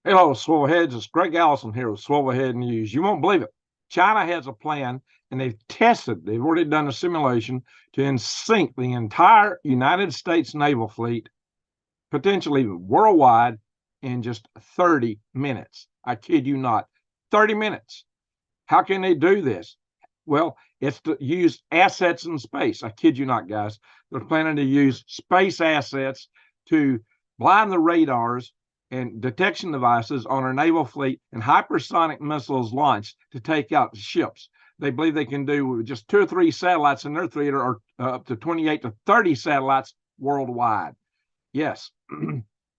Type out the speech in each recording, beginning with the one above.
Hello, Swivelheads. It's Greg Allison here with Swivelhead News. You won't believe it. China has a plan, and they've already done a simulation to sink the entire United States naval fleet, potentially worldwide, in just 30 minutes. I kid you not. 30 minutes. How can they do this? Well, it's to use assets in space. I kid you not, guys. They're planning to use space assets to blind the radars and detection devices on our naval fleet and hypersonic missiles launched to take out ships. They believe they can do with just 2 or 3 satellites in their theater, or up to 28 to 30 satellites worldwide. Yes,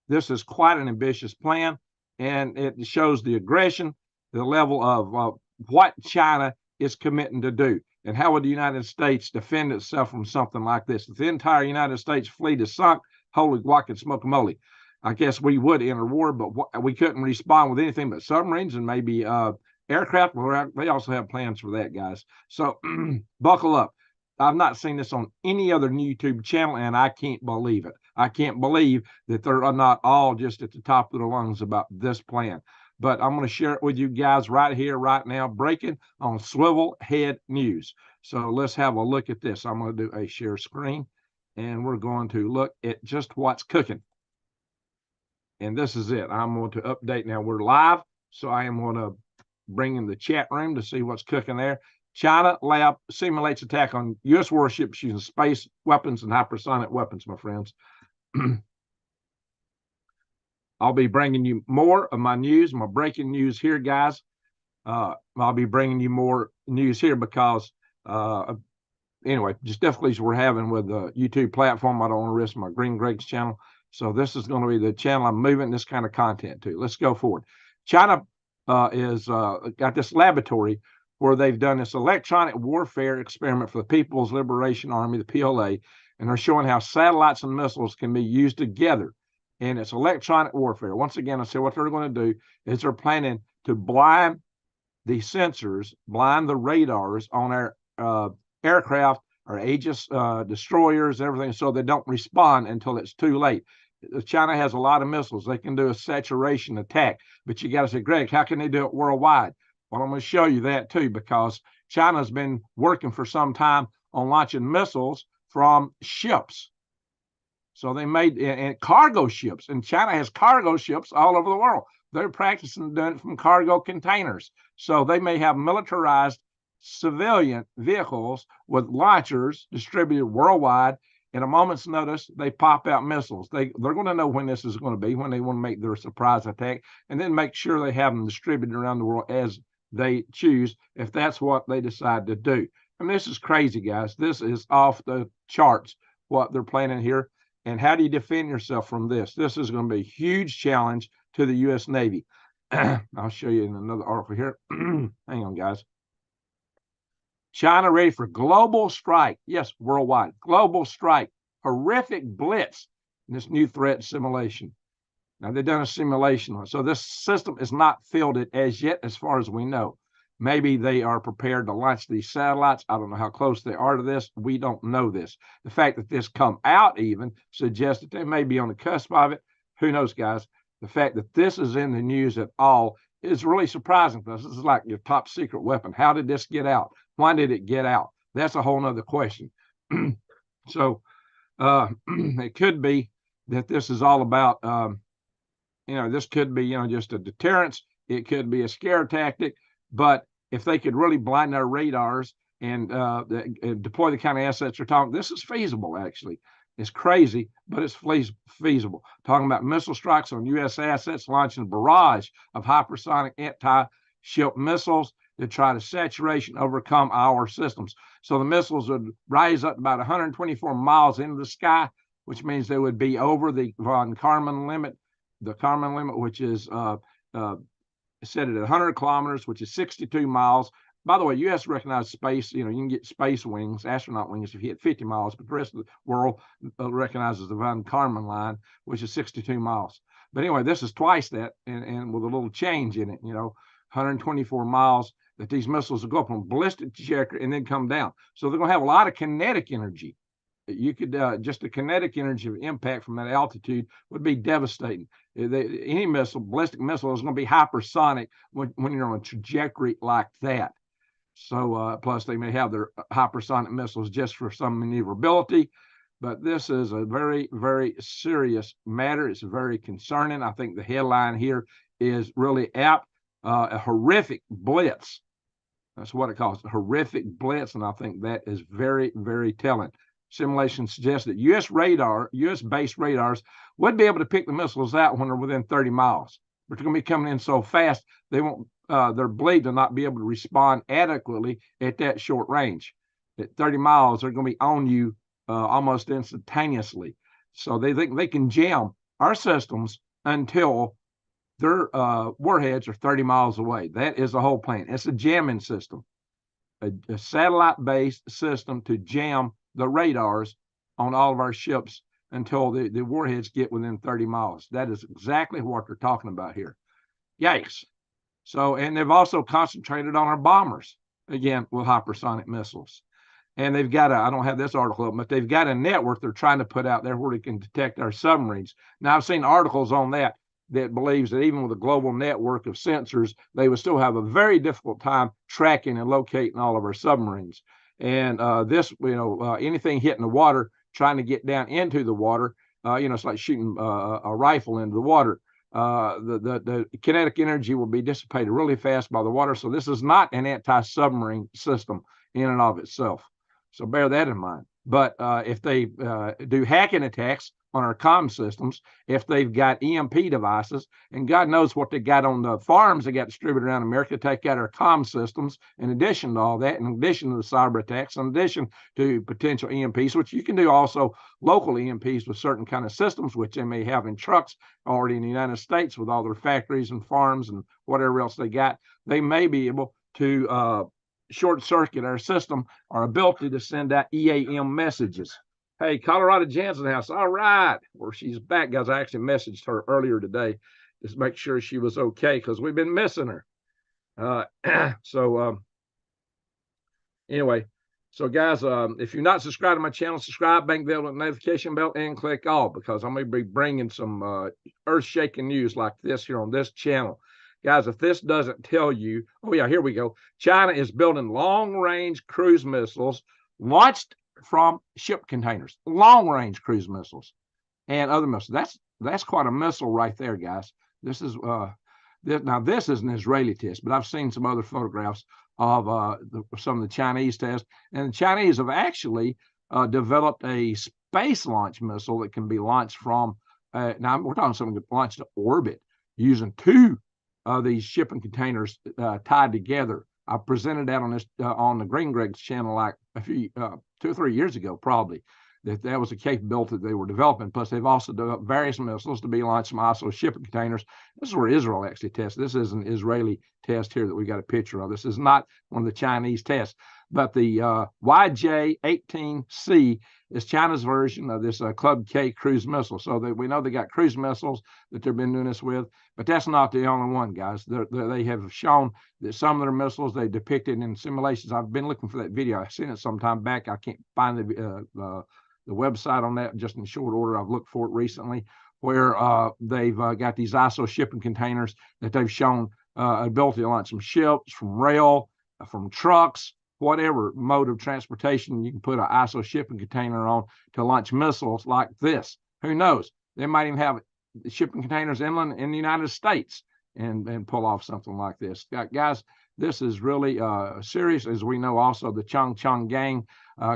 this is quite an ambitious plan, and it shows the aggression, the level of what China is committing to do. And how would the United States defend itself from something like this? If the entire United States fleet is sunk, holy guac and smoke-a-moly. I guess we would enter war, but we couldn't respond with anything but submarines and maybe aircraft. Well, they also have plans for that, guys. So buckle up. I've not seen this on any other YouTube channel, and I can't believe it. I can't believe that they're not all just at the top of their lungs about this plan. But I'm going to share it with you guys right here, right now, breaking on Swivelhead News. So let's have a look at this. I'm going to do a share screen, and we're going to look at just what's cooking. And this is it. I'm going to update now. We're live, so I am going to bring in the chat room to see what's cooking there. China lab simulates attack on U.S. warships using space weapons and hypersonic weapons, my friends. I'll be bringing you more of my news, my breaking news here, guys. I'll be bringing you more news here because, anyway, just difficulties we're having with the YouTube platform. I don't want to risk my Green Greg's channel. So this is going to be the channel I'm moving this kind of content to. Let's go forward. China is got this laboratory where they've done this electronic warfare experiment for the People's Liberation Army, the PLA, and they're showing how satellites and missiles can be used together. And it's electronic warfare. Once again, I say what they're going to do is they're planning to blind the sensors, blind the radars on our aircraft, our Aegis destroyers, everything, so they don't respond until it's too late. China has a lot of missiles. They can do a saturation attack, but you got to say, Greg, how can they do it worldwide? Well, I'm going to show you that too, because China's been working for some time on launching missiles from ships. So they made and cargo ships, and China has cargo ships all over the world. They're practicing doing it from cargo containers. So they may have militarized civilian vehicles with launchers distributed worldwide. In a moment's notice, they pop out missiles. They're going to know when this is going to be, when they want to make their surprise attack, and then make sure they have them distributed around the world as they choose, if that's what they decide to do. And this is crazy, guys. This is off the charts, what they're planning here. And how do you defend yourself from this? This is going to be a huge challenge to the U.S. Navy. I'll show you in another article here. Hang on, guys. China ready for global strike. Yes, worldwide. Global strike. Horrific blitz in this new threat simulation. Now, they've done a simulation. So this system is not fielded as yet, as far as we know. Maybe they are prepared to launch these satellites. I don't know how close they are to this. We don't know this. The fact that this come out even suggests that they may be on the cusp of it. Who knows, guys? The fact that this is in the news at all is really surprising to us. This is like your top secret weapon. How did this get out? Why did it get out? That's a whole nother question. So it could be that this is all about, this could be, just a deterrence. It could be a scare tactic. But if they could really blind our radars and deploy the kind of assets they're talking, this is feasible, actually. It's crazy, but it's feasible. Talking about missile strikes on U.S. assets, launching a barrage of hypersonic anti-ship missiles to try to saturate and overcome our systems. So the missiles would rise up about 124 miles into the sky, which means they would be over the von Karman limit, which is set at 100 kilometers, which is 62 miles. By the way, U.S. recognized space. You can get space wings, astronaut wings, if you hit 50 miles, but the rest of the world recognizes the von Karman line, which is 62 miles. But anyway, this is twice that, and with a little change in it, 124 miles that these missiles will go up on ballistic trajectory and then come down. So they're going to have a lot of kinetic energy. you could just the kinetic energy of impact from that altitude would be devastating. Any missile, ballistic missile, is going to be hypersonic when you're on a trajectory like that. So plus they may have their hypersonic missiles just for some maneuverability. But this is a very, very serious matter. It's very concerning. I think the headline here is really apt. A horrific blitz. That's what it calls, a horrific blitz. And I think that is very, very telling. Simulations suggest that U.S.-based radars would be able to pick the missiles out when they're within 30 miles. But they're going to be coming in so fast, they won't, they're believed to not be able to respond adequately at that short range. At 30 miles, they're going to be on you almost instantaneously. So they think they can jam our systems until their warheads are 30 miles away. That is the whole plan. It's a jamming system, a satellite-based system to jam the radars on all of our ships until the warheads get within 30 miles. That is exactly what they're talking about here. Yikes. So, and they've also concentrated on our bombers, again, with hypersonic missiles. And they've got I don't have this article up, but they've got a network they're trying to put out there where they can detect our submarines. Now, I've seen articles on that believes that even with a global network of sensors, they would still have a very difficult time tracking and locating all of our submarines. And this, anything hitting the water, trying to get down into the water, it's like shooting a rifle into the water. The kinetic energy will be dissipated really fast by the water. So this is not an anti-submarine system in and of itself. So bear that in mind. But if they do hacking attacks on our comm systems, if they've got EMP devices, and God knows what they got on the farms they got distributed around America to take out our comm systems, in addition to all that, in addition to the cyber attacks, in addition to potential EMPs, which you can do also local EMPs with certain kind of systems, which they may have in trucks already in the United States with all their factories and farms and whatever else they got. They may be able to short circuit our system, our ability to send out EAM messages. Hey, Colorado Jansen House. All right. Well, she's back, guys. I actually messaged her earlier today just to make sure she was okay because we've been missing her. Anyway, so guys, if you're not subscribed to my channel, subscribe, bang the notification bell, and click all because I'm going to be bringing some earth-shaking news like this here on this channel. Guys, if this doesn't tell you, oh yeah, here we go. China is building long-range cruise missiles launched from ship containers, long-range cruise missiles and other missiles. That's quite a missile right there, guys. This is now this is an Israeli test, but I've seen some other photographs of some of the Chinese tests, and the Chinese have actually developed a space launch missile that can be launched from. Now we're talking something that launched to orbit using two of these shipping containers tied together. I presented that on this on the Green Greg's channel like a few 2 or 3 years ago, probably, that was a capability they were developing. Plus, they've also developed various missiles to be launched from ISO shipping containers. This is where Israel actually tests. This is an Israeli test here that we got a picture of. This is not one of the Chinese tests, but the YJ-18C is China's version of this Club K cruise missile. So we know they got cruise missiles that they've been doing this with, but that's not the only one, guys. They have shown that some of their missiles they depicted in simulations. I've been looking for that video. I've seen it some time back. I can't find the website on that just in short order. I've looked for it recently, where they've got these ISO shipping containers that they've shown ability to launch from ships, from rail, from trucks, whatever mode of transportation you can put an ISO shipping container on to launch missiles like this. Who knows? They might even have shipping containers inland in the United States and pull off something like this. Guys, this is really serious. As we know, also the Chongqing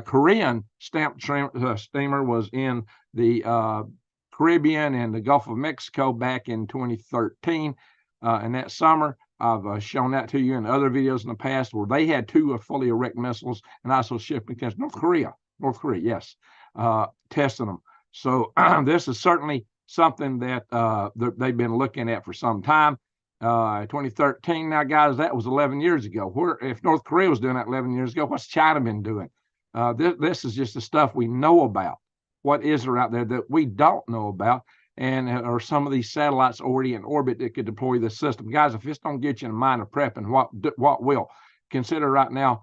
Korean stamp steamer was in the Caribbean and the Gulf of Mexico back in 2013. And that summer, I've shown that to you in other videos in the past where they had two fully erect missiles and also shipping against North Korea, yes, testing them. So this is certainly something that they've been looking at for some time. 2013, now guys, that was 11 years ago. If North Korea was doing that 11 years ago, what's China been doing? This is just the stuff we know about. What is there out there that we don't know about? And are some of these satellites already in orbit that could deploy this system? Guys, if this don't get you in the mind of prepping, what will? Consider right now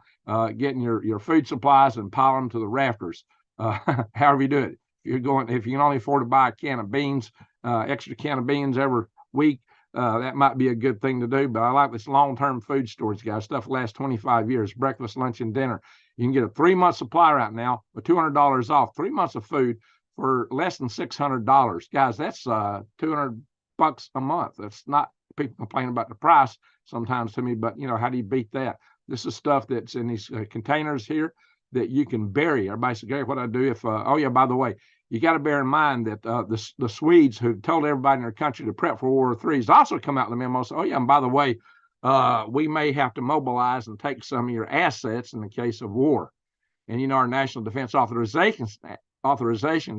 getting your food supplies and pile them to the rafters. however you do it. If you can only afford to buy a can of beans, extra can of beans every week, that might be a good thing to do. But I like this long-term food storage, guys. Stuff lasts 25 years, breakfast, lunch, and dinner. You can get a 3-month supply right now with $200 off, 3 months of food for less than $600. Guys, that's $200 a month. That's not, people complain about the price sometimes to me, but how do you beat that? This is stuff that's in these containers here that you can bury. Everybody said, Gary, what I do if, oh yeah, by the way, you got to bear in mind that the Swedes who told everybody in their country to prep for World War III has also come out in the memo and said, oh yeah, and by the way, we may have to mobilize and take some of your assets in the case of war. And our National Defense Authorization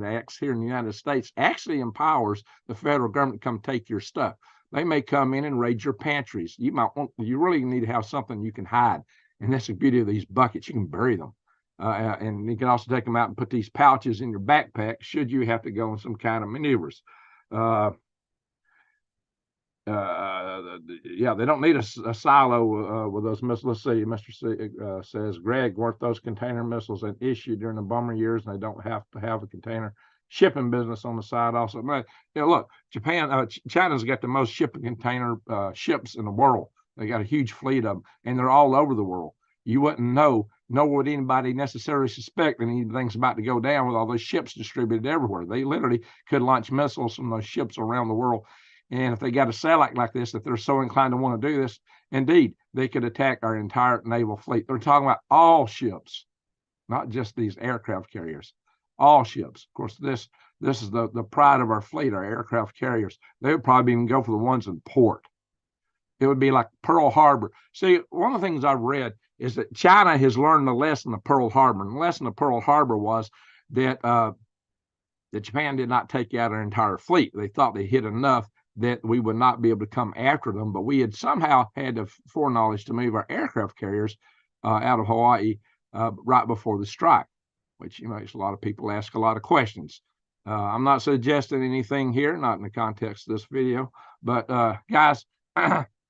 Acts here in the United States actually empowers the federal government to come take your stuff. They may come in and raid your pantries. You really need to have something you can hide. And that's the beauty of these buckets. You can bury them. And you can also take them out and put these pouches in your backpack should you have to go on some kind of maneuvers. Yeah, they don't need a silo with those missiles. Let's see, Mr. C says, Greg, weren't those container missiles an issue during the bomber years, and they don't have to have a container shipping business on the side also? But, look, China's got the most shipping container ships in the world. They got a huge fleet of them, and they're all over the world. You wouldn't nor would anybody necessarily suspect that anything's about to go down with all those ships distributed everywhere. They literally could launch missiles from those ships around the world. And if they got a satellite like this, if they're so inclined to want to do this, indeed, they could attack our entire naval fleet. They're talking about all ships, not just these aircraft carriers, all ships. Of course, this is the pride of our fleet, our aircraft carriers. They would probably even go for the ones in port. It would be like Pearl Harbor. See, one of the things I've read is that China has learned the lesson of Pearl Harbor. And the lesson of Pearl Harbor was that Japan did not take out our entire fleet. They thought they hit enough that we would not be able to come after them, but we had somehow had the foreknowledge to move our aircraft carriers out of Hawaii right before the strike, which makes a lot of people ask a lot of questions. I'm not suggesting anything here, not in the context of this video, but guys,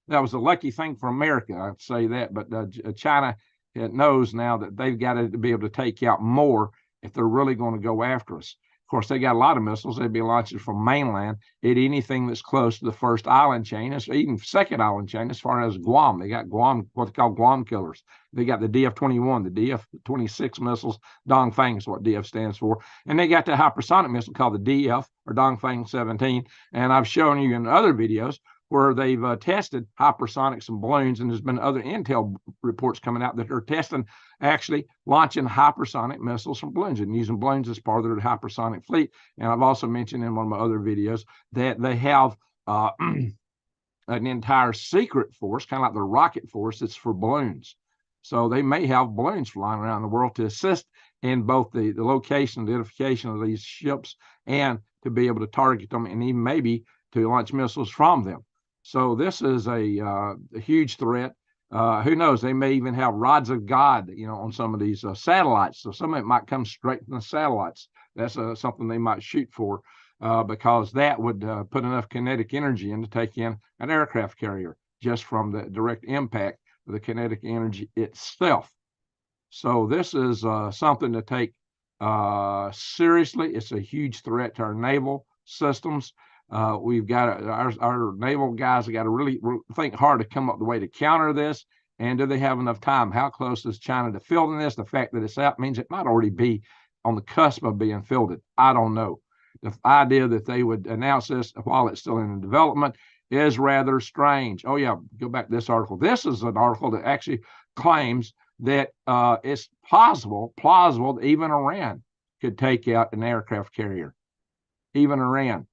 that was a lucky thing for America, I'd say that, but China knows now that they've got to be able to take out more if they're really going to go after us. Of course, they got a lot of missiles. They'd be launching from mainland at anything that's close to the first island chain, even second island chain, as far as Guam. They got Guam, what they call Guam killers. They got the DF-21, the DF-26 missiles. Dongfang is what DF stands for. And they got the hypersonic missile called the DF, or Dongfang 17. And I've shown you in other videos where they've tested hypersonics and balloons, and there's been other intel reports coming out that are testing actually launching hypersonic missiles from balloons and using balloons as part of their hypersonic fleet. And I've also mentioned in one of my other videos that they have an entire secret force, kind of like the rocket force, that's for balloons. So they may have balloons flying around the world to assist in both the location, identification of these ships, and to be able to target them, and even maybe to launch missiles from them. So this is a huge threat. Who knows? They may even have rods of God, on some of these satellites. So some of it might come straight from the satellites. That's something they might shoot for, because that would put enough kinetic energy in to take in an aircraft carrier just from the direct impact of the kinetic energy itself. So this is something to take seriously. It's a huge threat to our naval systems. We've got our naval guys have got to really think hard to come up with a way to counter this. And do they have enough time? How close is China to fielding this? The fact that it's out means it might already be on the cusp of being fielded. I don't know. The idea that they would announce this while it's still in development is rather strange. Oh yeah, go back to this article. This is an article that actually claims that it's plausible that even Iran could take out an aircraft carrier. Even Iran.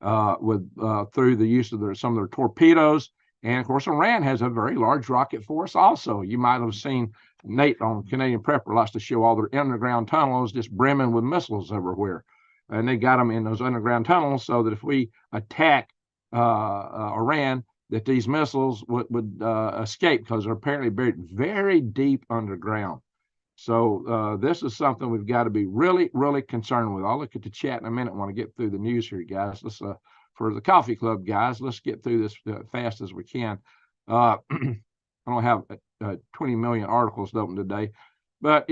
Through the use of some of their torpedoes. And of course, Iran has a very large rocket force also. You might have seen Nate on Canadian Prepper likes to show all their underground tunnels just brimming with missiles everywhere. And they got them in those underground tunnels so that if we attack Iran, that these missiles would escape, because they're apparently buried very deep underground. So this is something we've got to be really, really concerned with. I'll look at the chat in a minute. I want to get through the news here, guys. Let's for the coffee club guys, let's get through this fast as we can. I don't have 20 million articles to open today, but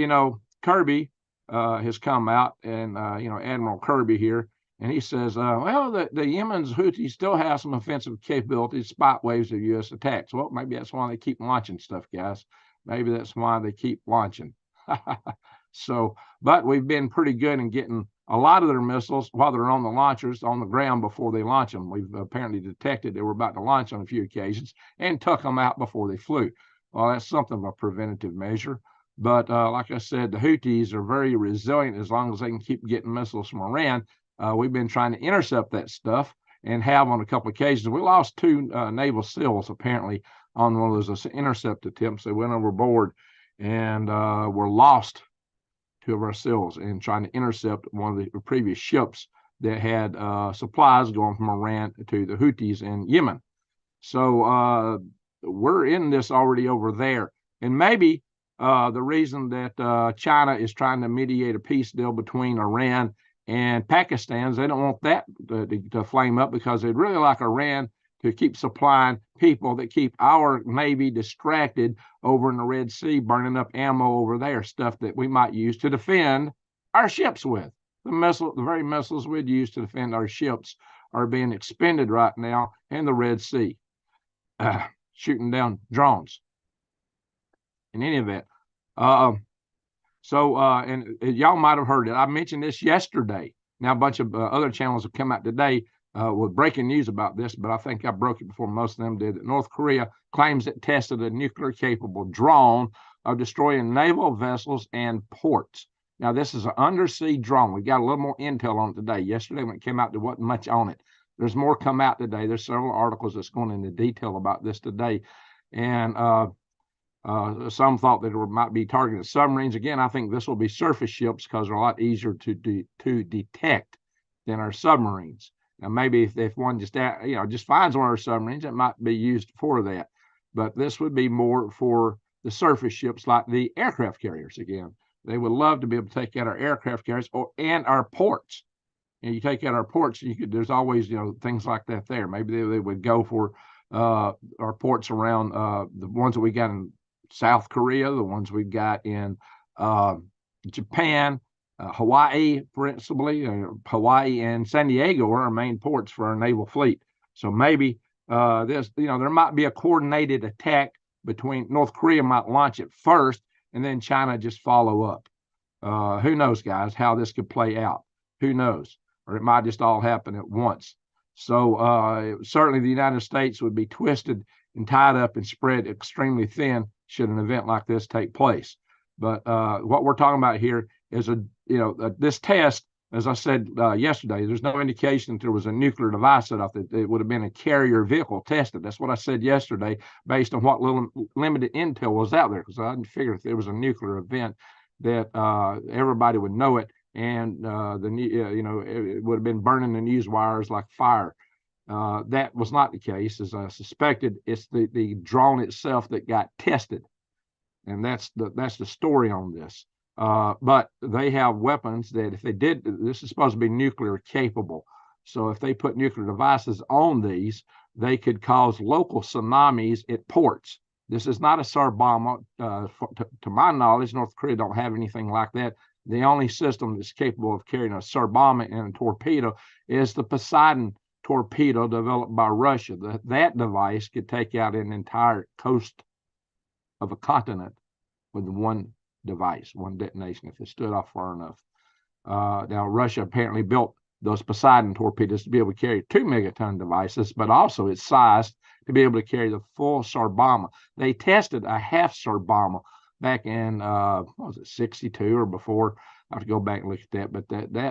Kirby has come out, and Admiral Kirby here, and he says, well, the Yemen's Houthis still have some offensive capabilities, spot waves of U.S. attacks. Well, maybe that's why they keep launching stuff, guys. Maybe that's why they keep launching. So, but we've been pretty good in getting a lot of their missiles while they're on the launchers on the ground before they launch them. We've apparently detected they were about to launch on a few occasions and took them out before they flew. Well, that's something of a preventative measure. But like I said, the Houthis are very resilient as long as they can keep getting missiles from Iran. We've been trying to intercept that stuff and have on a couple of occasions. We lost two naval SEALs apparently on one of those intercept attempts. They went overboard and were lost, two of our SEALs, in trying to intercept one of the previous ships that had supplies going from Iran to the Houthis in Yemen. So we're in this already over there. And maybe the reason that China is trying to mediate a peace deal between Iran and Pakistan is they don't want that to flame up, because they'd really like Iran to keep supplying people that keep our Navy distracted over in the Red Sea, burning up ammo over there, stuff that we might use to defend our ships with. The very missiles we'd use to defend our ships are being expended right now in the Red Sea, shooting down drones. In any event, and y'all might have heard it. I mentioned this yesterday. Now a bunch of other channels have come out today with breaking news about this, but I think I broke it before most of them did. That North Korea claims it tested a nuclear-capable drone of destroying naval vessels and ports. Now, this is an undersea drone. We got a little more intel on it today. Yesterday, when it came out, there wasn't much on it. There's more come out today. There's several articles that's going into detail about this today, and some thought that it might be targeted submarines. Again, I think this will be surface ships because they're a lot easier to detect than our submarines. Now, maybe if one just finds one of our submarines, it might be used for that. But this would be more for the surface ships, like the aircraft carriers. Again, they would love to be able to take out our aircraft carriers and our ports. And you take out our ports, there's always things like that there. Maybe they would go for our ports around the ones that we got in South Korea, the ones we've got in Japan, Hawaii, principally. Hawaii and San Diego are our main ports for our naval fleet. So maybe there might be a coordinated attack between North Korea might launch it first, and then China just follow up. Who knows, guys, how this could play out? Who knows? Or it might just all happen at once. So certainly the United States would be twisted and tied up and spread extremely thin should an event like this take place. But what we're talking about here is this test, as I said yesterday, there's no indication that there was a nuclear device set up, that it would have been a carrier vehicle tested. That's what I said yesterday, based on what little limited intel was out there, because I didn't figure if there was a nuclear event that everybody would know it, and it would have been burning the news wires like fire. That was not the case, as I suspected. It's the drone itself that got tested, and that's the story on this. But they have weapons that, if they did, this is supposed to be nuclear capable. So if they put nuclear devices on these, they could cause local tsunamis at ports. This is not a SAR bomb. To my knowledge, North Korea don't have anything like that. The only system that's capable of carrying a SAR bomb and a torpedo is the Poseidon torpedo developed by Russia. That device could take out an entire coast of a continent with one device, one detonation, if it stood off far enough. Now, Russia apparently built those Poseidon torpedoes to be able to carry 2 megaton devices, but also it's sized to be able to carry the full SAR bomb. They tested a half SAR bomb back in, 62 or before? I have to go back and look at that, but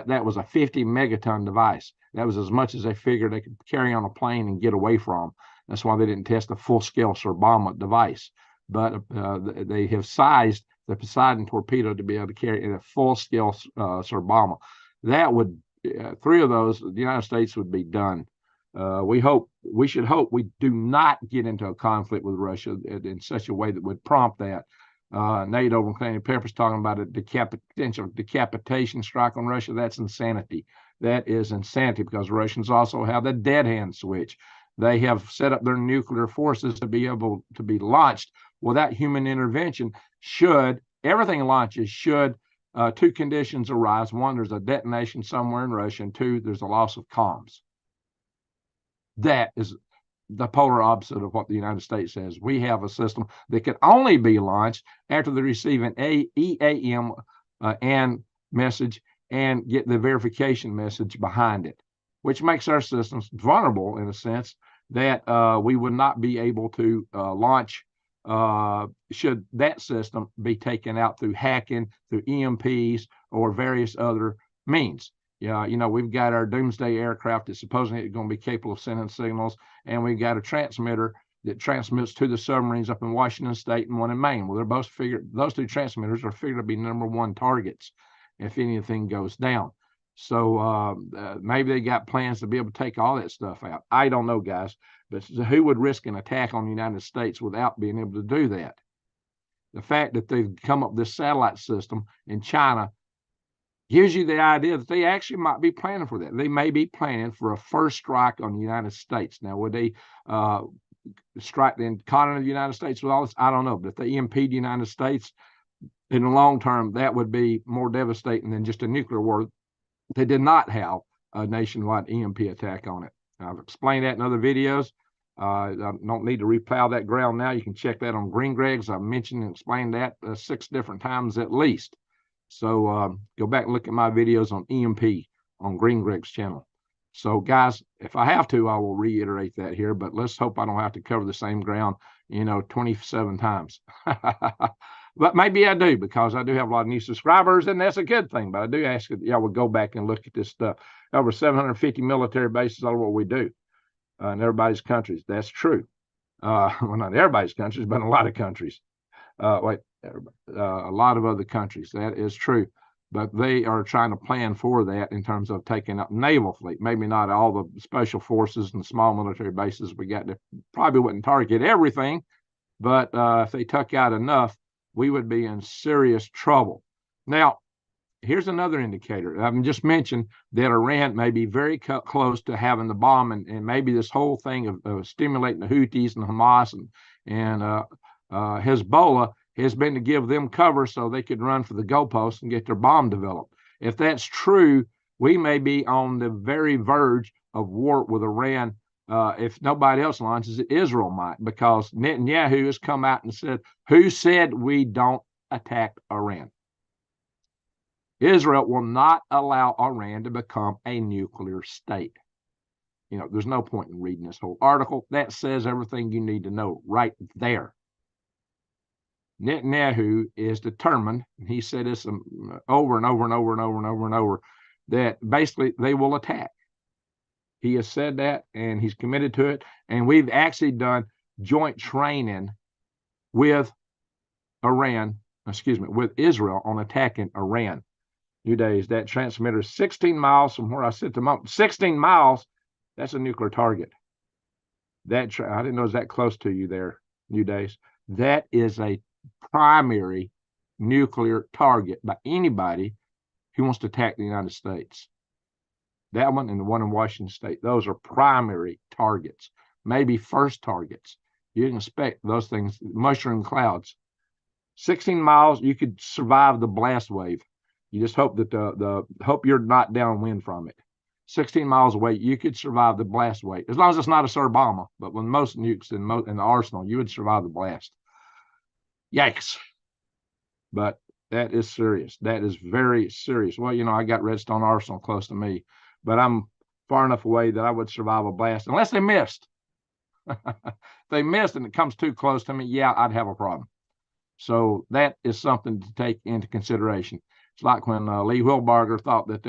that was a 50 megaton device. That was as much as they figured they could carry on a plane and get away from. That's why they didn't test a full-scale SAR bomb device. But they have sized the Poseidon torpedo to be able to carry in a full-scale SAR bomb. That would, 3 of those, the United States would be done. We should hope we do not get into a conflict with Russia in such a way that would prompt that. NATO and Canadian Pepper's talking about a potential decapitation strike on Russia. That's insanity. That is insanity, because Russians also have the dead hand switch. They have set up their nuclear forces to be able to be launched without human intervention. Everything launches should two conditions arise. One, there's a detonation somewhere in Russia, and two, there's a loss of comms. That is the polar opposite of what the United States says. We have a system that can only be launched after they receive an EAM and message and get the verification message behind it, which makes our systems vulnerable in a sense that we would not be able to launch should that system be taken out through hacking, through EMPs, or various other means. Yeah, you know, we've got our doomsday aircraft that's supposedly going to be capable of sending signals, and we've got a transmitter that transmits to the submarines up in Washington State and one in Maine. Well, they're both figured, those two transmitters are figured to be #1 targets if anything goes down. So maybe they got plans to be able to take all that stuff out. I don't know, guys, but who would risk an attack on the United States without being able to do that? The fact that they've come up with this satellite system in China gives you the idea that they actually might be planning for that. They may be planning for a first strike on the United States. Now, would they strike the continent of the United States with all this? I don't know. But if they impede the United States in the long term, that would be more devastating than just a nuclear war. They did not have a nationwide EMP attack on it. I've explained that in other videos. I don't need to replow that ground now. You can check that on Green Greg's. I've mentioned and explained that 6 different times at least. So go back and look at my videos on EMP on Green Greg's channel. So guys, if I have to, I will reiterate that here, but let's hope I don't have to cover the same ground, 27 times. But maybe I do, because I do have a lot of new subscribers, and that's a good thing. But I do ask that y'all would go back and look at this stuff. Over 750 military bases, all of what we do in everybody's countries. That's true. Well, not everybody's countries, but in a lot of countries. A lot of other countries. That is true. But they are trying to plan for that in terms of taking up naval fleet. Maybe not all the special forces and small military bases we got. They probably wouldn't target everything, but if they took out enough, we would be in serious trouble. Now, here's another indicator. I've just mentioned that Iran may be very close to having the bomb, and maybe this whole thing of stimulating the Houthis and Hamas and Hezbollah has been to give them cover so they could run for the goalposts and get their bomb developed. If that's true, we may be on the very verge of war with Iran. If nobody else launches it, Israel might, because Netanyahu has come out and said, who said we don't attack Iran? Israel will not allow Iran to become a nuclear state. There's no point in reading this whole article. That says everything you need to know right there. Netanyahu is determined, and he said this over and over and over and over and over and over, that basically they will attack. He has said that, and he's committed to it. And we've actually done joint training with Israel on attacking Iran. New days, that transmitter is 16 miles from where I set them up. 16 miles, that's a nuclear target. I didn't know it was that close to you there, New days. That is a primary nuclear target by anybody who wants to attack the United States. That one and the one in Washington State, those are primary targets, maybe first targets. You can expect those things, mushroom clouds. 16 miles, you could survive the blast wave. You just hope that hope you're not downwind from it. 16 miles away, you could survive the blast wave, as long as it's not a Sir Obama. But with most nukes in the arsenal, you would survive the blast. Yikes. But that is serious. That is very serious. Well, I got Redstone Arsenal close to me, but I'm far enough away that I would survive a blast, unless they missed. If they missed and it comes too close to me, yeah, I'd have a problem. So that is something to take into consideration. It's like when Lee Wilbarger thought that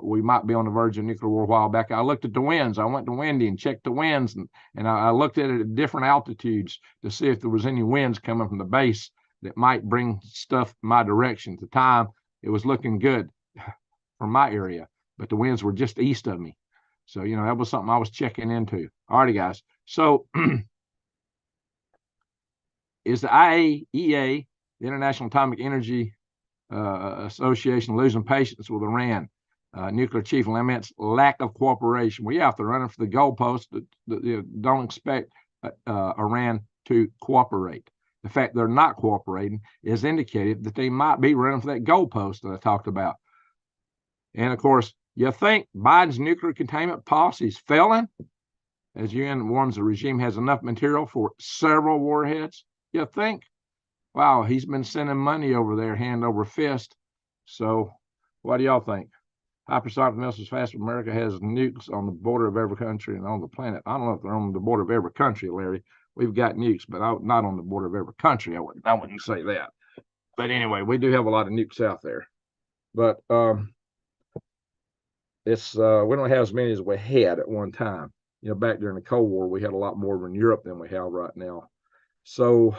we might be on the verge of nuclear war a while back. I looked at the winds. I went to Windy and checked the winds, and I looked at it at different altitudes to see if there was any winds coming from the base that might bring stuff my direction. At the time, it was looking good from my area, but the winds were just east of me. So, that was something I was checking into. All righty, guys. So is the IAEA, the International Atomic Energy Association, losing patience with Iran? Nuclear chief laments lack of cooperation. Well, yeah, if they're running for the goalpost, don't expect Iran to cooperate. The fact they're not cooperating is indicated that they might be running for that goalpost that I talked about. And of course, you think Biden's nuclear containment policy is failing, as UN warns the regime has enough material for several warheads? You think? Wow, he's been sending money over there hand over fist. So what do y'all think? Hypersonic missiles fast. America has nukes on the border of every country and on the planet. I don't know if they're on the border of every country, Larry. We've got nukes, but not on the border of every country. I wouldn't say that. But anyway, we do have a lot of nukes out there. But it's we don't have as many as we had at one time. You know, back during the Cold War, we had a lot more in Europe than we have right now. So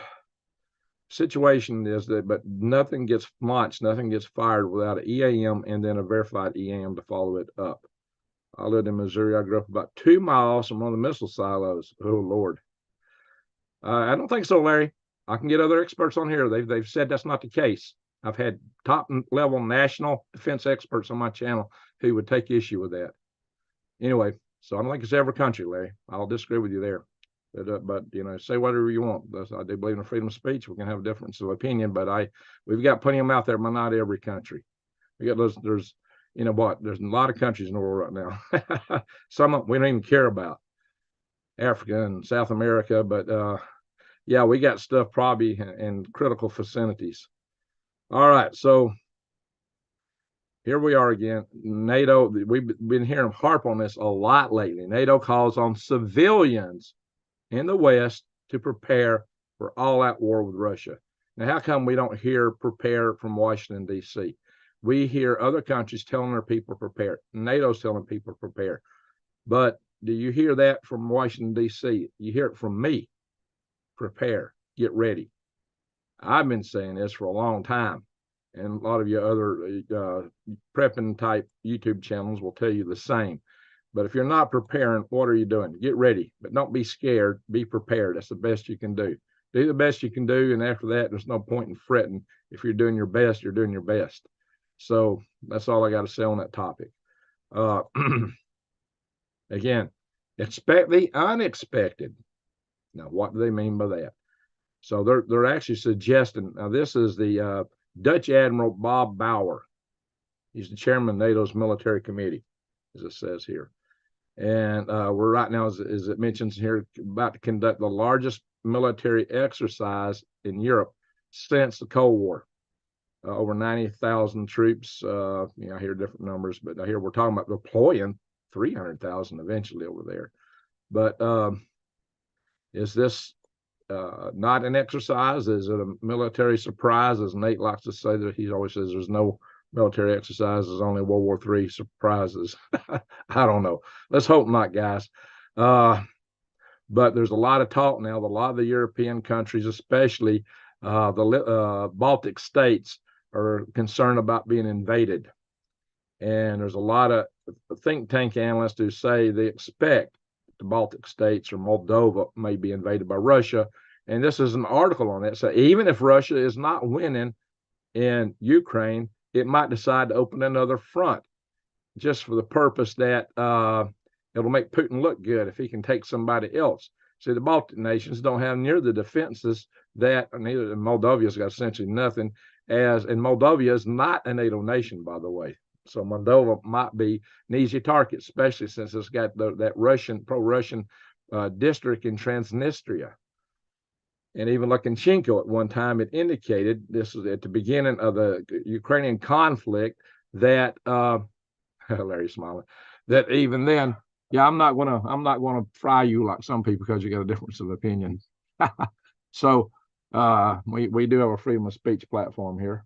situation is that, but nothing gets launched, nothing gets fired without an EAM and then a verified EAM to follow it up. I lived in Missouri. I grew up about 2 miles from one of the missile silos. Oh, Lord. I don't think so, Larry. I can get other experts on here. They've said that's not the case. I've had top level national defense experts on my channel who would take issue with that. Anyway, so I don't think it's every country, Larry. I'll disagree with you there. But you know, say whatever you want. I do believe in freedom of speech. We can have a difference of opinion, but we've got plenty of them out there, but not every country. We got there's you know what? There's a lot of countries in the world right now. Some we don't even care about. Africa and South America, but yeah, we got stuff probably in critical vicinities. All right, so here we are again. NATO, we've been hearing harp on this a lot lately. NATO calls on civilians in the West to prepare for all-out war with Russia. Now, how come we don't hear prepare from Washington, D.C.? We hear other countries telling their people prepare. NATO's telling people prepare. But do you hear that from Washington, D.C.? You hear it from me. Prepare. Get ready. I've been saying this for a long time. And a lot of your other prepping type YouTube channels will tell you the same. But if you're not preparing, what are you doing? Get ready, but don't be scared. Be prepared. That's the best you can do. Do the best you can do, and after that, there's no point in fretting. If you're doing your best, you're doing your best. So that's all I got to say on that topic. Again, expect the unexpected. Now, what do they mean by that? So they're actually suggesting. Now, this is the Dutch Admiral Bob Bauer. He's the chairman of NATO's military committee, as it says here. And we're right now, as it mentions here, about to conduct the largest military exercise in Europe since the Cold War. Over 90,000 troops. I hear different numbers, but I hear we're talking about deploying 300,000 eventually over there. But is this not an exercise? Is it a military surprise? As Nate likes to say, that he always says there's no military exercises, only World War III surprises. I don't know. Let's hope not, guys. But there's a lot of talk now. A lot of the European countries, especially the Baltic states, are concerned about being invaded. And there's a lot of think tank analysts who say they expect the Baltic states or Moldova may be invaded by Russia. And this is an article on that. So even if Russia is not winning in Ukraine, it might decide to open another front just for the purpose that it'll make Putin look good if he can take somebody else. See, the Baltic nations don't have near the defenses that neither Moldova's got essentially nothing, and Moldova is not a NATO nation, by the way. So Moldova might be an easy target, especially since it's got that Russian, pro-Russian district in Transnistria. And even Lukashenko at one time, it indicated, this was at the beginning of the Ukrainian conflict, that Larry's smiling, that even then, yeah, I'm not gonna fry you like some people because you got a difference of opinion. So we do have a freedom of speech platform here.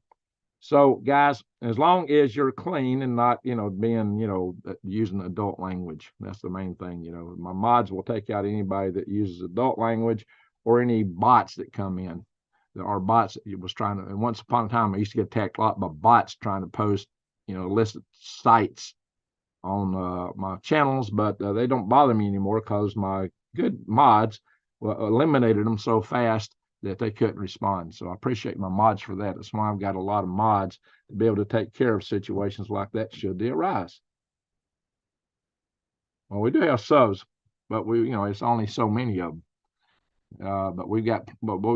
So guys, as long as you're clean and not, being, using adult language, that's the main thing. My mods will take out anybody that uses adult language or any bots that come in. There are bots that was trying to, and once upon a time, I used to get attacked a lot by bots trying to post, illicit sites on my channels, but they don't bother me anymore because my good mods eliminated them so fast that they couldn't respond. So I appreciate my mods for that. That's why I've got a lot of mods to be able to take care of situations like that should they arise. Well, we do have subs, but it's only so many of them. but we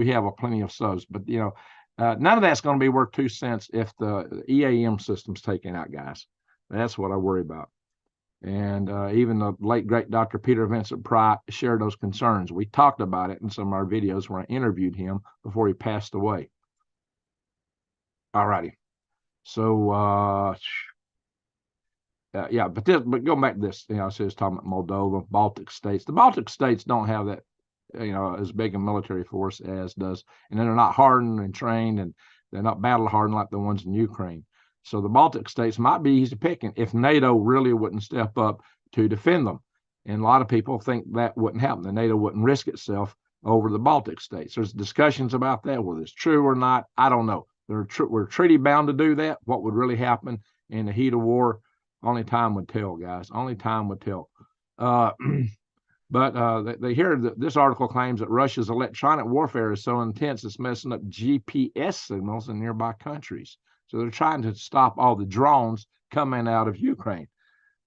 have a plenty of subs. But none of that's going to be worth 2 cents if the EAM system's taken out, guys. That's what I worry about. And even the late great Dr. Peter Vincent Pry shared those concerns. We talked about it in some of our videos where I interviewed him before he passed away. All righty. So yeah, but going back to this, I was talking about Moldova, Baltic states. The Baltic states don't have that, as big a military force as does, and they're not hardened and trained, and they're not battle hardened like the ones in Ukraine. So the Baltic states might be easy picking if NATO really wouldn't step up to defend them. And a lot of people think that wouldn't happen. The NATO wouldn't risk itself over the Baltic states. There's discussions about that, whether it's true or not. I don't know. We're treaty bound to do that. What would really happen in the heat of war? Only time would tell, guys. Only time would tell. But they hear that this article claims that Russia's electronic warfare is so intense it's messing up GPS signals in nearby countries. So they're trying to stop all the drones coming out of Ukraine.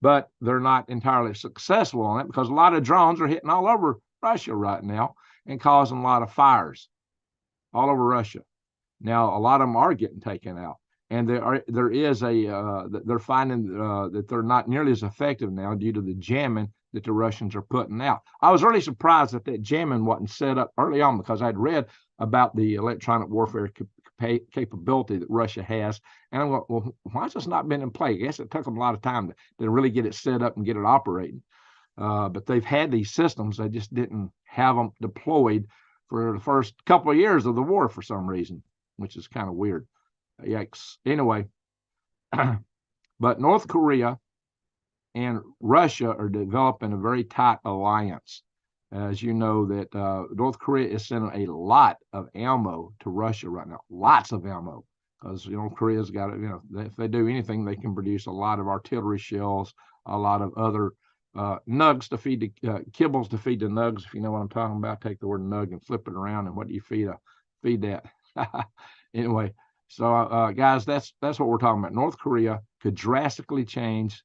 But they're not entirely successful on it because a lot of drones are hitting all over Russia right now and causing a lot of fires all over Russia. Now, a lot of them are getting taken out. And they're finding that they're not nearly as effective now due to the jamming that the Russians are putting out. I was really surprised that jamming wasn't set up early on because I'd read about the electronic warfare capability that Russia has. And I'm going, well, why has this not been in play? I guess it took them a lot of time to really get it set up and get it operating. But they've had these systems. They just didn't have them deployed for the first couple of years of the war for some reason, which is kind of weird. Yikes. Anyway, but North Korea and Russia are developing a very tight alliance. As you know, that North Korea is sending a lot of ammo to Russia right now, lots of ammo, because Korea's got it. If they do anything, they can produce a lot of artillery shells, a lot of other nugs to feed the kibbles to feed the nugs. If you know what I'm talking about, take the word nug and flip it around, and what do you feed that? Anyway. So, guys, that's what we're talking about. North Korea could drastically change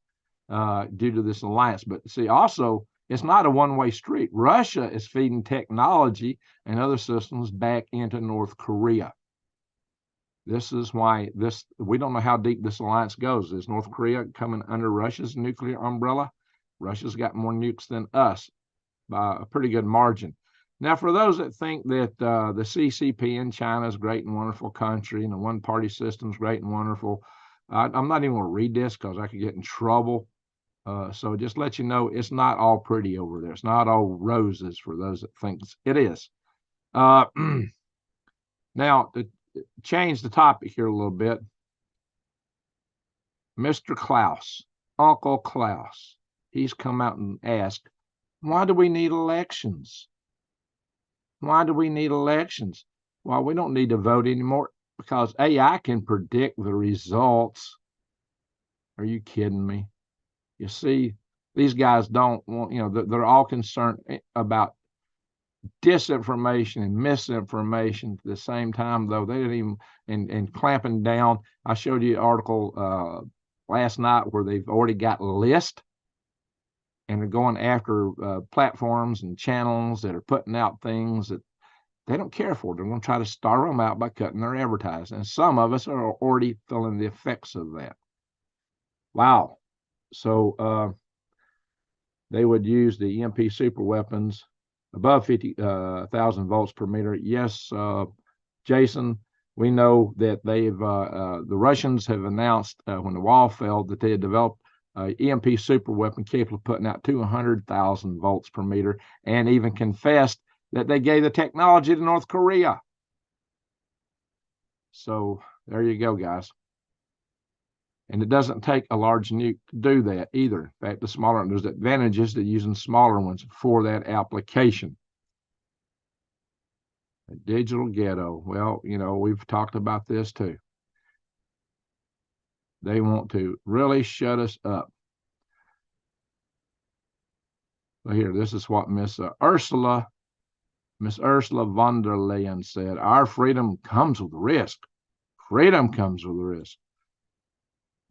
due to this alliance. But see, also, it's not a one-way street. Russia is feeding technology and other systems back into North Korea. This is why we don't know how deep this alliance goes. Is North Korea coming under Russia's nuclear umbrella? Russia's got more nukes than us by a pretty good margin. Now, for those that think that the CCP in China is a great and wonderful country and the one-party system is great and wonderful, I'm not even going to read this because I could get in trouble. So just let you know, it's not all pretty over there. It's not all roses for those that think it is. Now, to change the topic here a little bit, Mr. Klaus, Uncle Klaus, he's come out and asked, why do we need elections? Why do we need elections? Well, we don't need to vote anymore because AI can predict the results. Are you kidding me? You see, these guys don't want, they're all concerned about disinformation and misinformation at the same time, though. They didn't even, and clamping down. I showed you an article last night where they've already got lists and they're going after platforms and channels that are putting out things that they don't care for. They're going to try to starve them out by cutting their advertising. And some of us are already feeling the effects of that. Wow. So they would use the EMP super weapons above 50,000 volts per meter. Yes, Jason, we know that the Russians have announced when the wall fell that they had developed EMP super weapon capable of putting out 200,000 volts per meter, and even confessed that they gave the technology to North Korea. So there you go, guys. And it doesn't take a large nuke to do that either. In fact, there's advantages to using smaller ones for that application. A digital ghetto. Well, we've talked about this too. They want to really shut us up. So here, this is what Miss Ursula von der Leyen said. Our freedom comes with risk. Freedom comes with risk.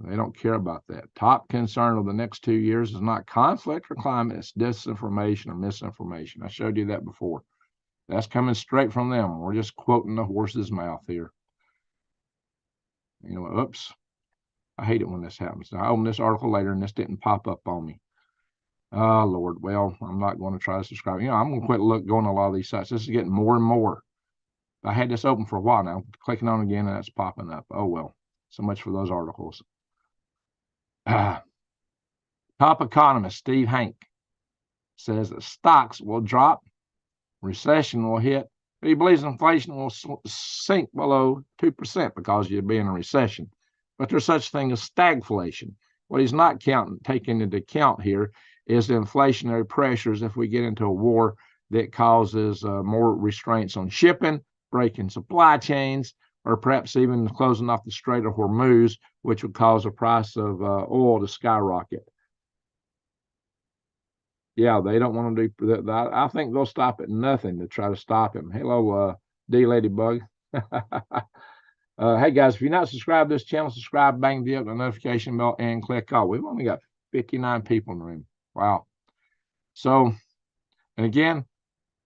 They don't care about that. Top concern of the next 2 years is not conflict or climate, it's disinformation or misinformation. I showed you that before. That's coming straight from them. We're just quoting the horse's mouth here. You know, oops. I hate it when this happens. I opened this article later and this didn't pop up on me. Oh, Lord. Well, I'm not going to try to subscribe. You know, I'm going to quit going to a lot of these sites. This is getting more and more. I had this open for a while now. Clicking on it again and it's popping up. Oh, well. So much for those articles. Top economist Steve Hank says that stocks will drop, recession will hit. He believes inflation will sink below 2% because you'd be in a recession. But there's such thing as stagflation. What he's not taking into account here is the inflationary pressures if we get into a war that causes more restraints on shipping, breaking supply chains, or perhaps even closing off the Strait of Hormuz, which would cause the price of oil to skyrocket. Yeah, they don't want to do that. I think they'll stop at nothing to try to stop him. Hello, D Ladybug. Hey guys, if you're not subscribed to this channel, subscribe, bang the notification bell, and click all. We've only got 59 people in the room. Wow. So, and again,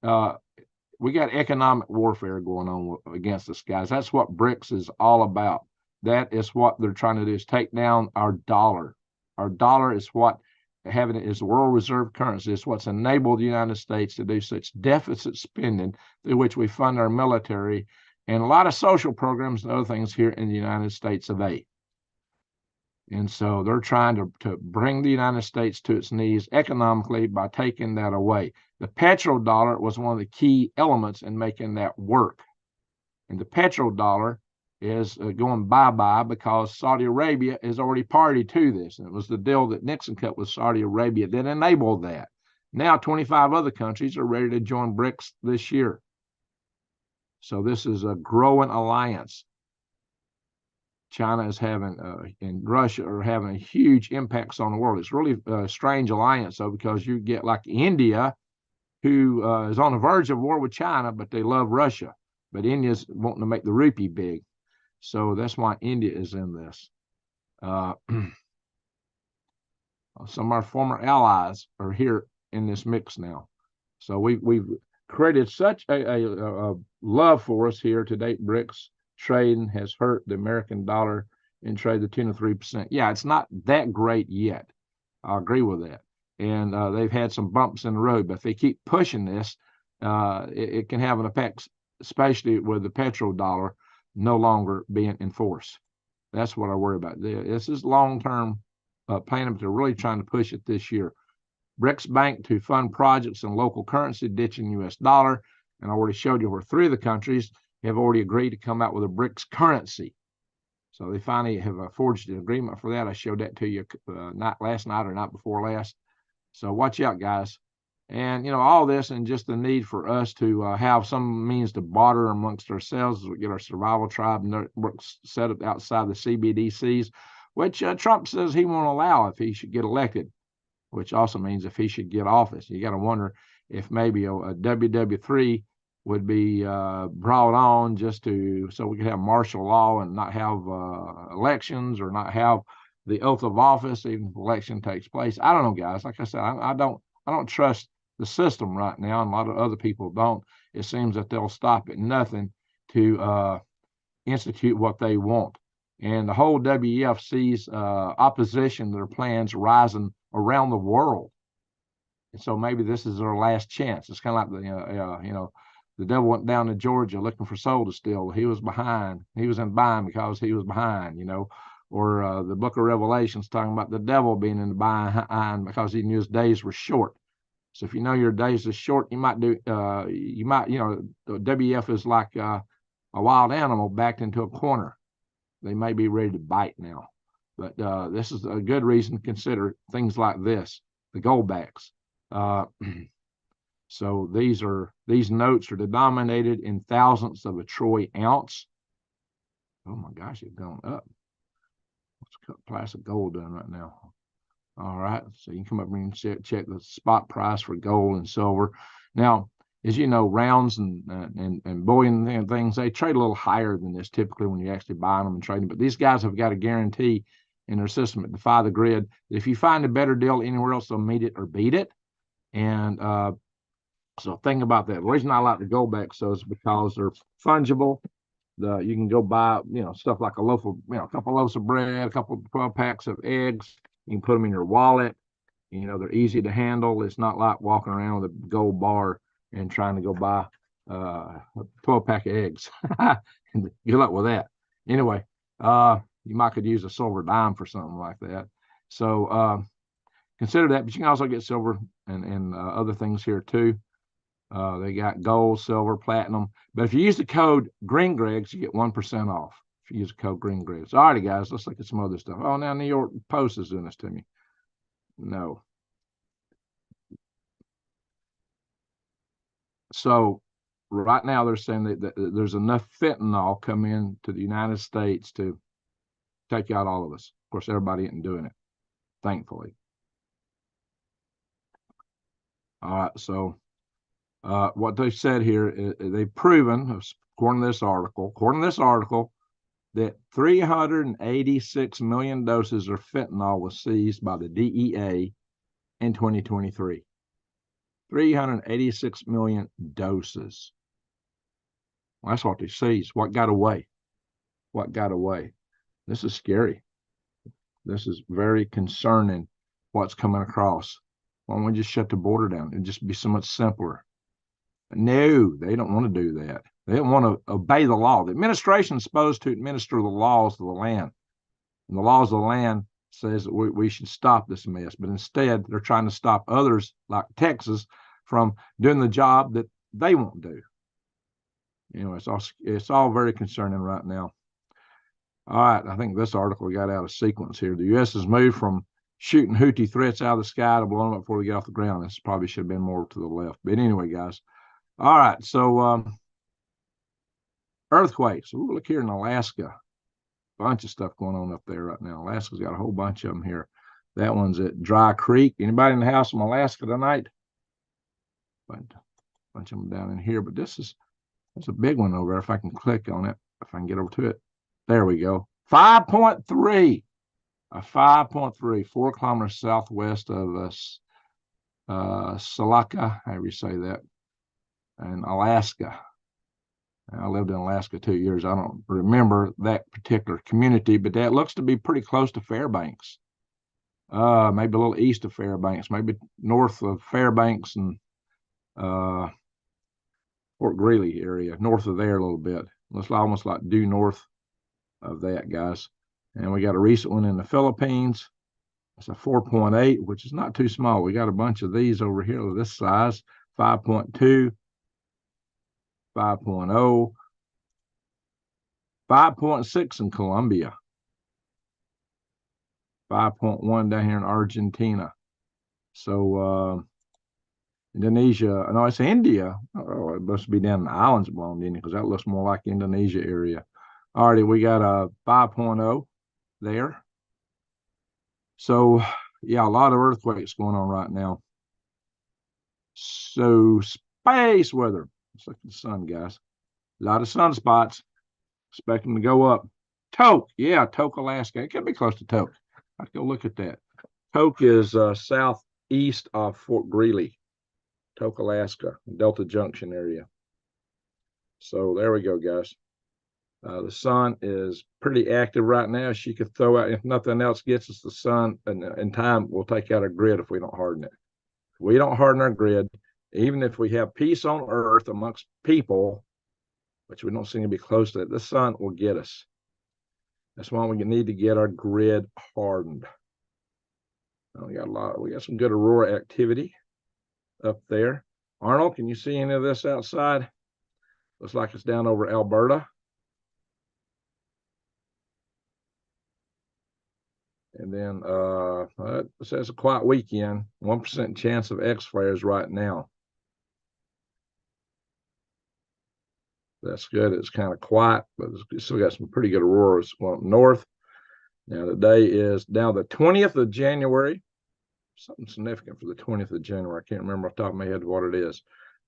we got economic warfare going on against us, guys. That's what BRICS is all about. That is what they're trying to do, is take down our dollar. Our dollar is what having it as the world reserve currency. It's what's enabled the United States to do such deficit spending through which we fund our military and a lot of social programs and other things here in the United States of A. And so they're trying to bring the United States to its knees economically by taking that away. The petrodollar was one of the key elements in making that work. And the petrodollar is going bye-bye because Saudi Arabia is already party to this. And it was the deal that Nixon cut with Saudi Arabia that enabled that. Now 25 other countries are ready to join BRICS this year. So this is a growing alliance. China is having, and Russia are having huge impacts on the world. It's really a strange alliance, though, because you get like India, who is on the verge of war with China, but they love Russia. But India's wanting to make the rupee big. So that's why India is in this. Some of our former allies are here in this mix now. So we've created such a love for us here to date. BRICS trading has hurt the American dollar in trade to 2 to 3%. Yeah, it's not that great yet. I agree with that. And they've had some bumps in the road, but if they keep pushing this, it can have an effect, especially with the petrodollar no longer being in force. That's what I worry about. This is long-term planning, but they're really trying to push it this year. BRICS Bank to fund projects in local currency, ditching U.S. dollar. And I already showed you where 3 of the countries have already agreed to come out with a BRICS currency. So they finally have forged an agreement for that. I showed that to you not last night or not before last. So watch out, guys. And, you know, all this and just the need for us to have some means to barter amongst ourselves as we get our survival tribe networks set up outside the CBDCs, which Trump says he won't allow if he should get elected, which also means if he should get office. You got to wonder if maybe a WW3 would be brought on just so we could have martial law and not have elections or not have the oath of office even if election takes place. I don't know, guys. Like I said, I don't trust the system right now, and a lot of other people don't. It seems that they'll stop at nothing to institute what they want. And the whole WEF sees opposition to their plans rising around the world. And so maybe this is their last chance. It's kind of like the devil went down to Georgia looking for soul to steal. He was behind. He was in bind because he was behind, or the book of Revelations talking about the devil being in the bind because he knew his days were short. So if you know your days are short, you might WF is like a wild animal backed into a corner. They may be ready to bite now. But this is a good reason to consider things like this, the goldbacks. So these notes are denominated in thousandths of a troy ounce. Oh my gosh, it's gone up. What's the price of gold doing right now? All right, so you can come up and check the spot price for gold and silver. Now, as you know, rounds and bullion and things, they trade a little higher than this typically when you actually buy them and trade them. But these guys have got a guarantee in their system at Defy the Grid that if you find a better deal anywhere else, they'll meet it or beat it. And So think about that. The reason I like the goldback so is because they're fungible. You can go buy, stuff like a loaf of, a couple loaves of bread, a couple 12 packs of eggs. You can put them in your wallet. They're easy to handle. It's not like walking around with a gold bar and trying to go buy a 12 pack of eggs. Good luck with that. Anyway, you might could use a silver dime for something like that. So consider that, but you can also get silver and other things here too. They got gold, silver, platinum. But if you use the code Green Gregs, you get 1% off. If you use the code Green Gregs. All righty, guys, let's look at some other stuff. Oh, now New York Post is doing this to me. No. So right now they're saying that there's enough fentanyl coming into the United States to take out all of us. Of course, everybody isn't doing it, thankfully. All right, so what they said here is they've proven, according to this article, that 386 million doses of fentanyl was seized by the DEA in 2023. 386 million doses. Well, that's what they seized. What got away? What got away? This is scary. This is very concerning what's coming across. Why don't we just shut the border down? It'd just be so much simpler. No, they don't want to do that. They don't want to obey the law. The administration is supposed to administer the laws of the land. And the laws of the land says that we should stop this mess. But instead, they're trying to stop others, like Texas, from doing the job that they won't do. It's all very concerning right now. All right, I think this article got out of sequence here. The U.S. has moved from shooting Houthi threats out of the sky to blowing them up before they get off the ground. This probably should have been more to the left. But anyway, guys. All right, so earthquakes. Ooh, look here in Alaska. Bunch of stuff going on up there right now. Alaska's got a whole bunch of them here. That one's at Dry Creek. Anybody in the house from Alaska tonight? Bunch of them down in here, but there's a big one over there. If I can click on it, if I can get over to it. There we go. 5.3. A 5.3, 4 kilometers southwest of Salaka, however you say that, in Alaska. I lived in Alaska 2 years. I don't remember that particular community, but that looks to be pretty close to Fairbanks. Maybe a little east of Fairbanks, maybe north of Fairbanks and Fort Greely area, north of there a little bit. Looks almost like due north of that, guys. And we got a recent one in the Philippines. It's a 4.8, which is not too small. We got a bunch of these over here of this size, 5.2, 5.0, 5.6 in Colombia, 5.1 down here in Argentina. So Indonesia, no, it's India. Oh, it must be down in the islands belong to India because that looks more like Indonesia area. Alrighty, we got a 5.0 there. So yeah, a lot of earthquakes going on right now. So space weather. Let's look at the sun, guys. A lot of sunspots. Expect them to go up. Tok, yeah, Tok, Alaska. It could be close to Tok. Let's go look at that. Tok is southeast of Fort Greely. Tok, Alaska, Delta Junction area. So there we go, guys. The sun is pretty active right now. She could throw out, if nothing else gets us the sun, and in time, we'll take out our grid if we don't harden it. If we don't harden our grid, even if we have peace on earth amongst people, which we don't seem to be close to it, the sun will get us. That's why we need to get our grid hardened. We got some good aurora activity up there. Arnold, can you see any of this outside? Looks like it's down over Alberta. And then it says a quiet weekend, 1% chance of X flares right now. That's good. It's kind of quiet, but it's still got some pretty good auroras going up north. Now, today is now the 20th of January. Something significant for the 20th of January. I can't remember off the top of my head what it is.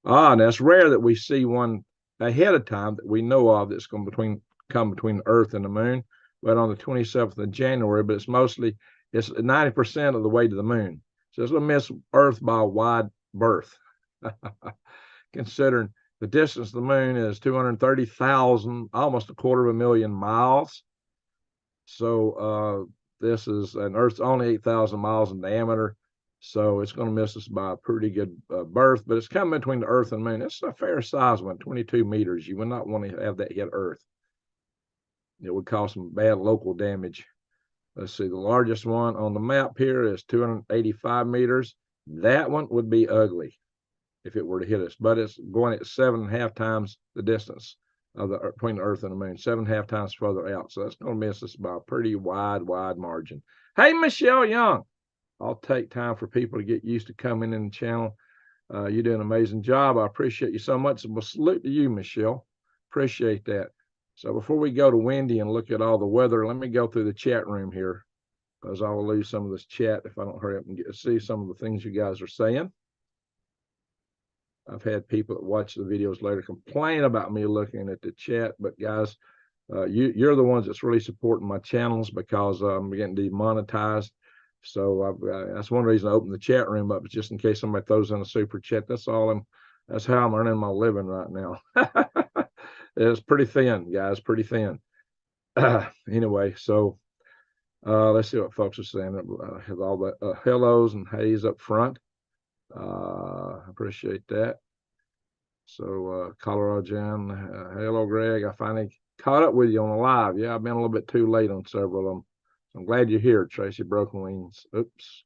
Now it's rare that we see one ahead of time that we know of that's going to come between the Earth and the Moon. But on the 27th of January, but it's 90% of the way to the Moon. So it's going to miss Earth by a wide berth. considering the distance to the moon is 230,000, almost 250,000 miles. So this is, and Earth's only 8,000 miles in diameter. So it's going to miss us by a pretty good berth, but it's coming between the Earth and moon. It's a fair size one, 22 meters. You would not want to have that hit Earth. It would cause some bad local damage. Let's see, the largest one on the map here is 285 meters. That one would be ugly if it were to hit us, but it's going at 7.5 times the distance of between the Earth and the moon, 7.5 times further out. So that's going to miss us by a pretty wide margin. Hey, Michelle Young, I'll take time for people to get used to coming in the channel. You do an amazing job. I appreciate you so much. We'll salute to you, Michelle. Appreciate that. So before we go to Wendy and look at all the weather, let me go through the chat room here, because I will lose some of this chat if I don't hurry up and get to see some of the things you guys are saying. I've had people that watch the videos later complain about me looking at the chat, but guys, you're the ones that's really supporting my channels, because I'm getting demonetized. So that's one reason I opened the chat room up, just in case somebody throws in a super chat. That's how I'm earning my living right now. It's pretty thin, guys, pretty thin. Anyway, so let's see what folks are saying. I have all the hellos and heys up front. Appreciate that. So Colorado Jen, hello Greg, I finally caught up with you on the live. Yeah, I've been a little bit too late on several of them. So I'm glad you're here, Tracy Broken Wings. Oops.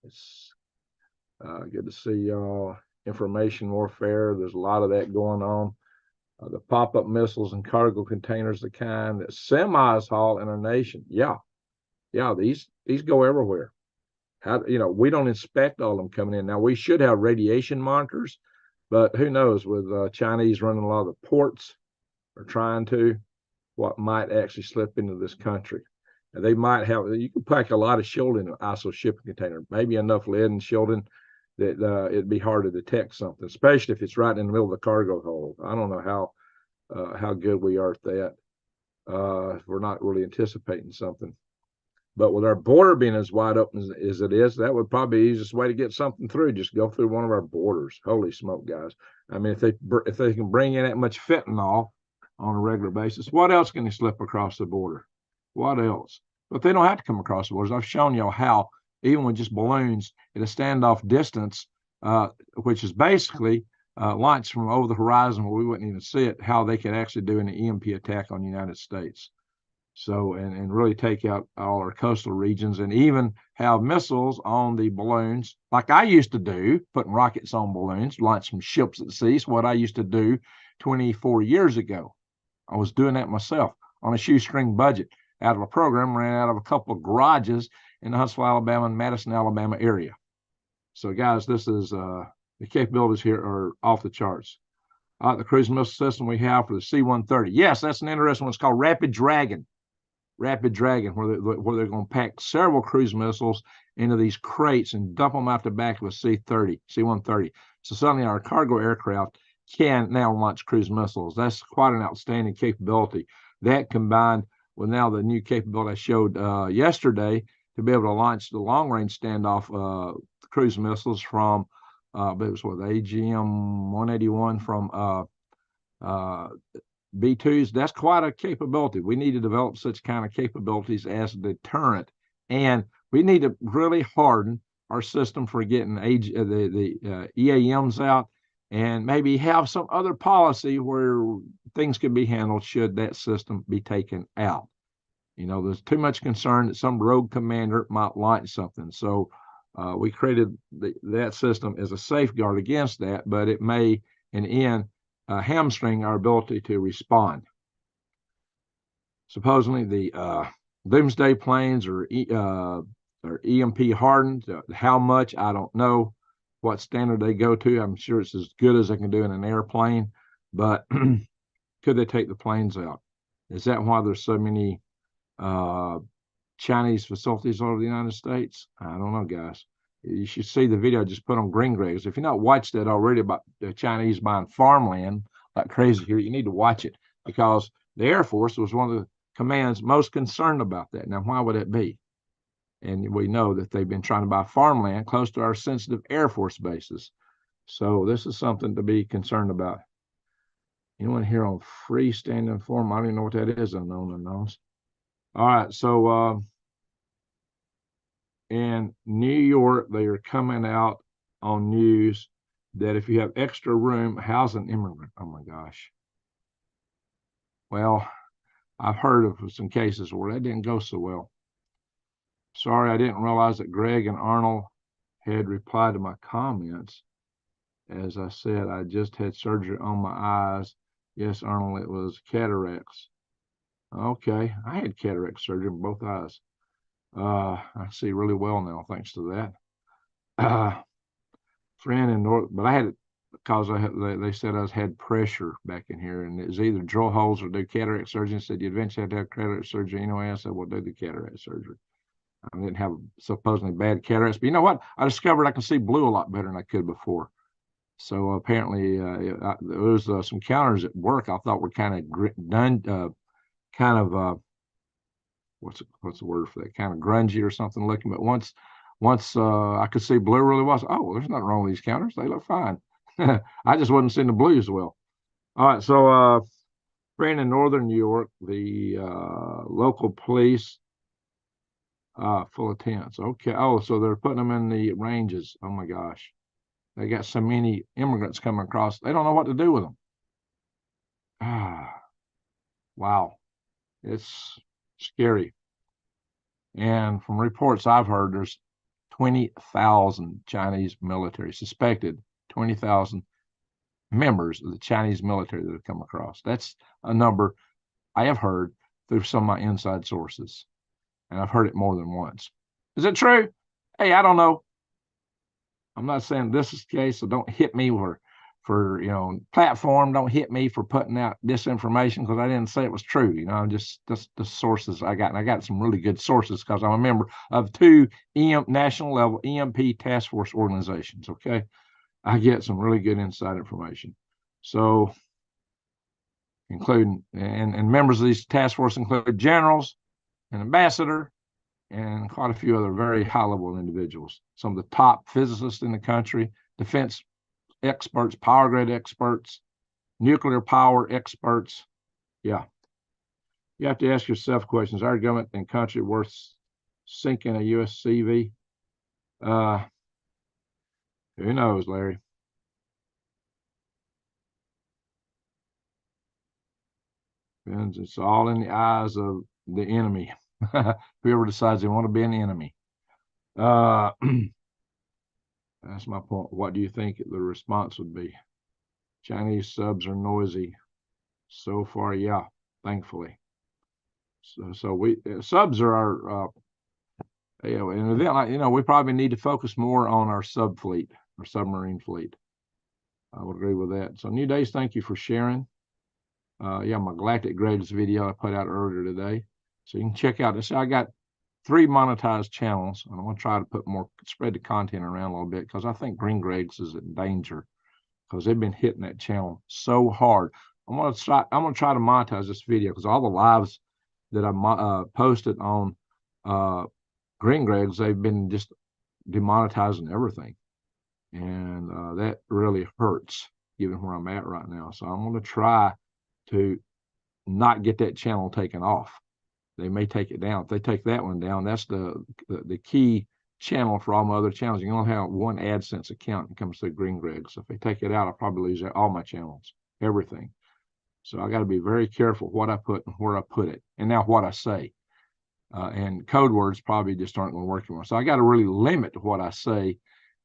It's good to see y'all. Information warfare, there's a lot of that going on. The pop-up missiles and cargo containers, the kind that semis haul in our nation. Yeah, these go everywhere. We don't inspect all of them coming in. Now, we should have radiation monitors, but who knows, with Chinese running a lot of the ports, or trying to, what might actually slip into this country. And they might have, you can pack a lot of shielding in an ISO shipping container, maybe enough lead and shielding that it'd be hard to detect something, especially if it's right in the middle of the cargo hold. I don't know how good we are at that. We're not really anticipating something. But with our border being as wide open as it is, that would probably be the easiest way to get something through. Just go through one of our borders. Holy smoke, guys. I mean, if they can bring in that much fentanyl on a regular basis, what else can they slip across the border? What else? But they don't have to come across the borders. I've shown y'all how, even with just balloons at a standoff distance, which is basically launched from over the horizon where we wouldn't even see it, how they could actually do an EMP attack on the United States. So, and really take out all our coastal regions, and even have missiles on the balloons, like I used to do, putting rockets on balloons, launch some ships at sea. It's what I used to do 24 years ago. I was doing that myself on a shoestring budget out of a program ran out of a couple of garages in the Huntsville, Alabama and Madison, Alabama area. So, guys, this is the capabilities here are off the charts. The cruise missile system we have for the C-130. Yes, that's an interesting one. It's called Rapid Dragon. Rapid Dragon, where they're going to pack several cruise missiles into these crates and dump them out the back of a C-130. So suddenly our cargo aircraft can now launch cruise missiles. That's quite an outstanding capability. That combined with now the new capability I showed yesterday to be able to launch the long-range standoff cruise missiles from, it was what, the AGM-181 from B2s, that's quite a capability. We need to develop such kind of capabilities as a deterrent, and we need to really harden our system for getting the EAMs out, and maybe have some other policy where things can be handled should that system be taken out. There's too much concern that some rogue commander might launch something. So we created that system as a safeguard against that, but it may, in the end, hamstring our ability to respond. Supposedly the doomsday planes are EMP hardened. How much, I don't know what standard they go to. I'm sure it's as good as they can do in an airplane, but could they take the planes out? Is that why there's so many Chinese facilities all over the United States? I don't know, guys. You should see the video I just put on Green Graves. If you've not watched that already about the Chinese buying farmland like crazy here, you need to watch it, because the Air Force was one of the commands most concerned about that. Now, why would it be? And we know that they've been trying to buy farmland close to our sensitive Air Force bases. So this is something to be concerned about. Anyone here on freestanding form? I don't even know what that is, unknown unknowns. All right, so in New York, they are coming out on news that if you have extra room, house an immigrant. Oh my gosh. Well, I've heard of some cases where that didn't go so well. Sorry, I didn't realize that Greg and Arnold had replied to my comments. As I said, I just had surgery on my eyes. Yes, Arnold, it was cataracts. Okay, I had cataract surgery in both eyes. I see really well now, thanks to that. Friend in North, but I had it because they said I had pressure back in here, and it was either drill holes or do cataract surgery. They said you eventually have to have cataract surgery anyway. I said, well, do the cataract surgery. I didn't have supposedly bad cataracts, but you know what? I discovered I can see blue a lot better than I could before. So apparently, there was some counters at work I thought were kind of done, kind of what's the word for that? Kind of grungy or something looking. But once I could see blue really well, oh, there's nothing wrong with these counters. They look fine. I just wasn't seeing the blue as well. All right, so friend in northern New York, the local police full of tents. Okay. Oh, so they're putting them in the ranges. Oh my gosh. They got so many immigrants coming across. They don't know what to do with them. Ah, wow. It's scary. And from reports I've heard, there's 20,000 Chinese military, suspected 20,000 members of the Chinese military that have come across. That's a number I have heard through some of my inside sources, and I've heard it more than once. Is it true? Hey, I don't know. I'm not saying this is the case, so don't hit me for platform. Don't hit me for putting out disinformation because I didn't say it was true. I'm just the sources I got, and I got some really good sources because I'm a member of two national level EMP task force organizations. Okay, I get some really good inside information. So, including and members of these task force include generals, an ambassador, and quite a few other very high level individuals. Some of the top physicists in the country, defense experts, power grid experts, nuclear power experts. Yeah. You have to ask yourself questions. Our government and country worth sinking a U.S. CV? Who knows, Larry? And it's all in the eyes of the enemy. Whoever decides they want to be an enemy. That's my point. What do you think the response would be? Chinese subs are noisy. So far, yeah, thankfully. So we subs are our and then we probably need to focus more on our sub fleet, our submarine fleet. I would agree with that. So New Days, thank you for sharing. Yeah, my Galactic Grades video I put out earlier today. So you can check out this. I got 3 monetized channels, and I'm going to try to spread the content around a little bit because I think Green Grades is in danger because they've been hitting that channel so hard. I'm going to try to monetize this video because all the lives that I posted on Green Grades, they've been just demonetizing everything, and that really hurts given where I'm at right now. So I'm going to try to not get that channel taken off. They may take it down. If they take that one down, that's the key channel for all my other channels. You can only have one AdSense account that comes through Green Greg. So if they take it out, I'll probably lose all my channels, everything. So I got to be very careful what I put and where I put it, and now what I say. And code words probably just aren't going to work anymore. So I got to really limit what I say,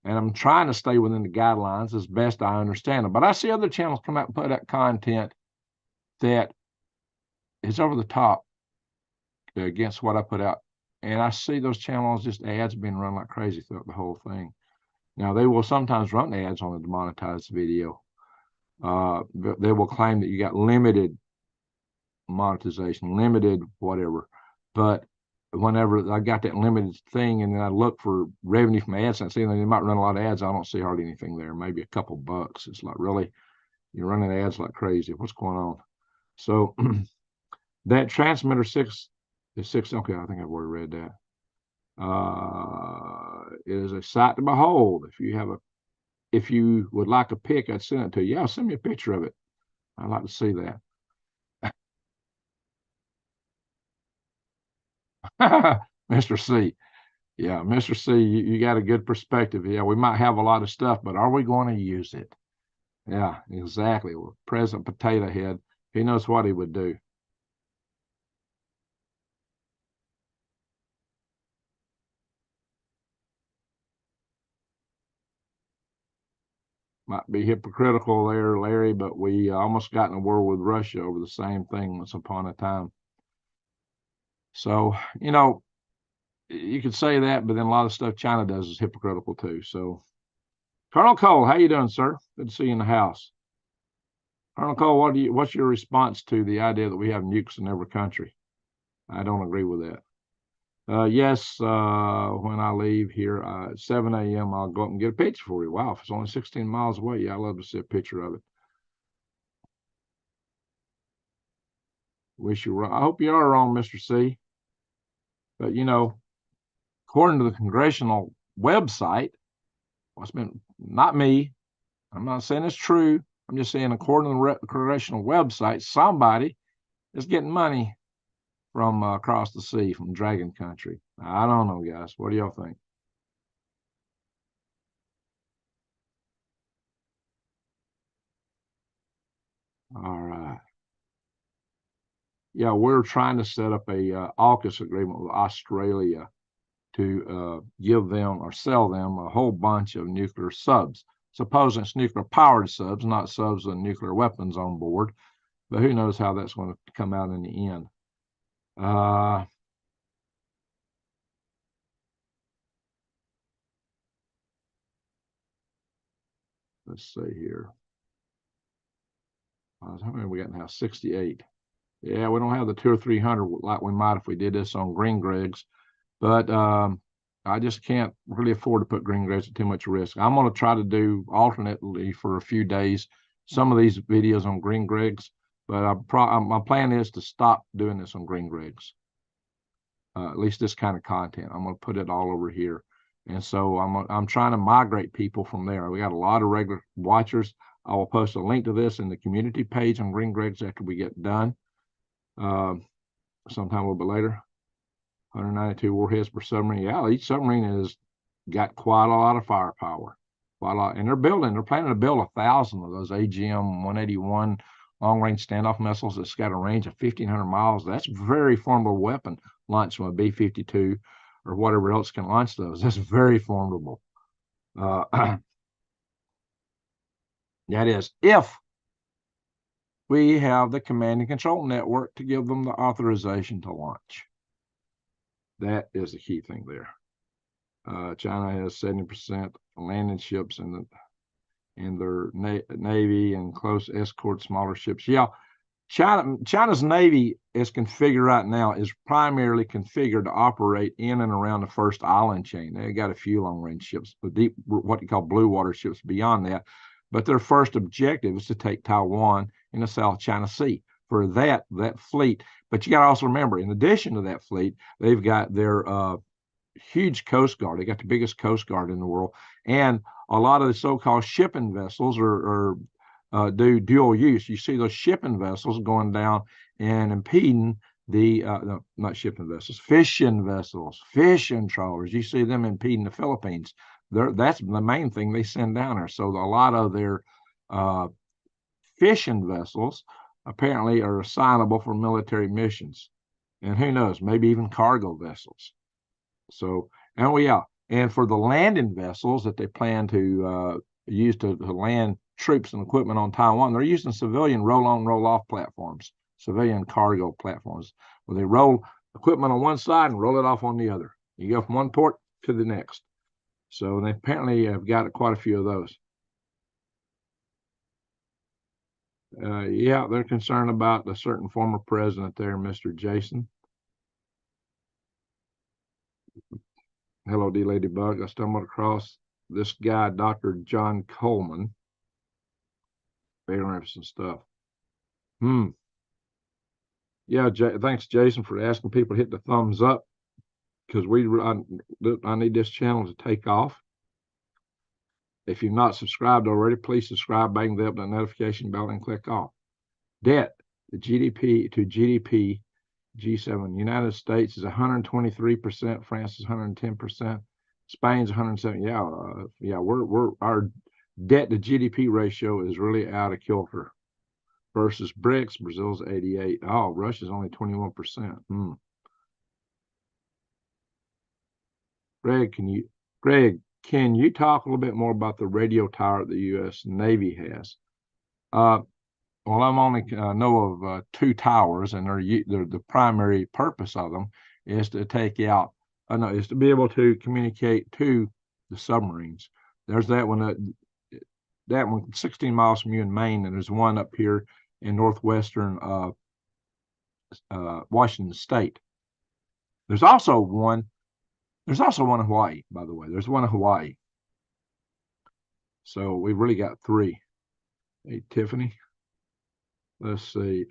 and I'm trying to stay within the guidelines as best I understand them. But I see other channels come out and put out content that is over the top against what I put out. And I see those channels, just ads being run like crazy throughout the whole thing. Now, they will sometimes run ads on a demonetized video. They will claim that you got limited monetization, limited whatever. But whenever I got that limited thing and then I look for revenue from AdSense, they might run a lot of ads. I don't see hardly anything there, maybe a couple bucks. It's like, really, you're running ads like crazy. What's going on? So that transmitter 6 is 6. Okay, I think I've already read that. It is a sight to behold. If you have a if you would like a pic, I'd send it to you. Yeah, send me a picture of it. I'd like to see that. Mr. C. Yeah, Mr. C, you got a good perspective. Yeah, we might have a lot of stuff, but are we going to use it? Yeah, exactly. Well, President Potato Head, he knows what he would do. Might be hypocritical there, Larry, but we almost got in a war with Russia over the same thing once upon a time. So, you could say that, but then a lot of stuff China does is hypocritical too. So, Colonel Cole, how you doing, sir? Good to see you in the house. Colonel Cole, what's your response to the idea that we have nukes in every country? I don't agree with that. Yes, when I leave here at 7 a.m., I'll go up and get a picture for you. Wow, if it's only 16 miles away, yeah, I'd love to see a picture of it. Wish you were. I hope you are wrong, Mr. C. But according to the congressional website, what's been not me. I'm not saying it's true. I'm just saying according to the congressional website, somebody is getting money from across the sea from Dragon Country. I don't know, guys. What do y'all think? All right. Yeah, we're trying to set up a AUKUS agreement with Australia to give them or sell them a whole bunch of nuclear subs. Supposing it's nuclear powered subs, not subs with nuclear weapons on board. But who knows how that's going to come out in the end. Uh, let's see here. How many we got now? 68. Yeah, we don't have the 2 or 300 like we might if we did this on green grigs, but I just can't really afford to put green grigs at too much risk. I'm going to try to do alternately for a few days some of these videos on green grigs, but my plan is to stop doing this on green grigs. At least this kind of content. I'm going to put it all over here. And so I'm trying to migrate people from there. We got a lot of regular watchers. I will post a link to this in the community page on Green Grigs after we get done, sometime a little bit later. 192 warheads per submarine. Yeah, each submarine has got quite a lot of firepower. Quite a lot. And they're planning to build 1,000 of those AGM 181 long range standoff missiles that's got a range of 1,500 miles. That's a very formidable weapon launched from a B 52 or whatever else can launch those. That's very formidable. That is, if we have the command and control network to give them the authorization to launch. That is the key thing there. China has 70% landing ships in their navy and close escort smaller ships. Yeah, China's navy is configured right now is primarily configured to operate in and around the first island chain. They got a few long range ships, but deep what you call blue water ships beyond that. But their first objective is to take Taiwan in the South China Sea. For that fleet, but you got to also remember, in addition to that fleet, they've got their huge coast guard. They got the biggest coast guard in the world, and a lot of the so-called shipping vessels do dual use. You see those shipping vessels going down and impeding the no, not shipping vessels, fishing trawlers. You see them impeding the Philippines. That's the main thing they send down there. So a lot of their fishing vessels apparently are assignable for military missions, and who knows, maybe even cargo vessels. So, and for the landing vessels that they plan to use to land troops and equipment on Taiwan, they're using civilian roll-on, roll-off platforms, civilian cargo platforms, where they roll equipment on one side and roll it off on the other. You go from one port to the next. So they apparently have got quite a few of those. Yeah, they're concerned about a certain former president there, Mr. Jason. Hello, D Ladybug. I stumbled across this guy, Dr. John Coleman. Very interesting stuff. Yeah, thanks, Jason, for asking people to hit the thumbs up because I need this channel to take off. If you've not subscribed already, please subscribe, bang the notification bell, and click off. Debt, the GDP to GDP, G7. United States is 123%. France is 110%. Spain's 107. Yeah. We're our debt to GDP ratio is really out of kilter. Versus BRICS, Brazil's 88. Oh, Russia's only 21%. Greg, can you talk a little bit more about the radio tower the U.S. Navy has? Well, I'm only know of 2 towers, and they're the primary purpose of them is to take out. No, is to be able to communicate to the submarines. There's that one. That one 16 miles from you in Maine, and there's one up here in northwestern Washington State. There's also one in Hawaii, by the way. There's one in Hawaii. So we've really got 3. Hey, Tiffany. Let's see.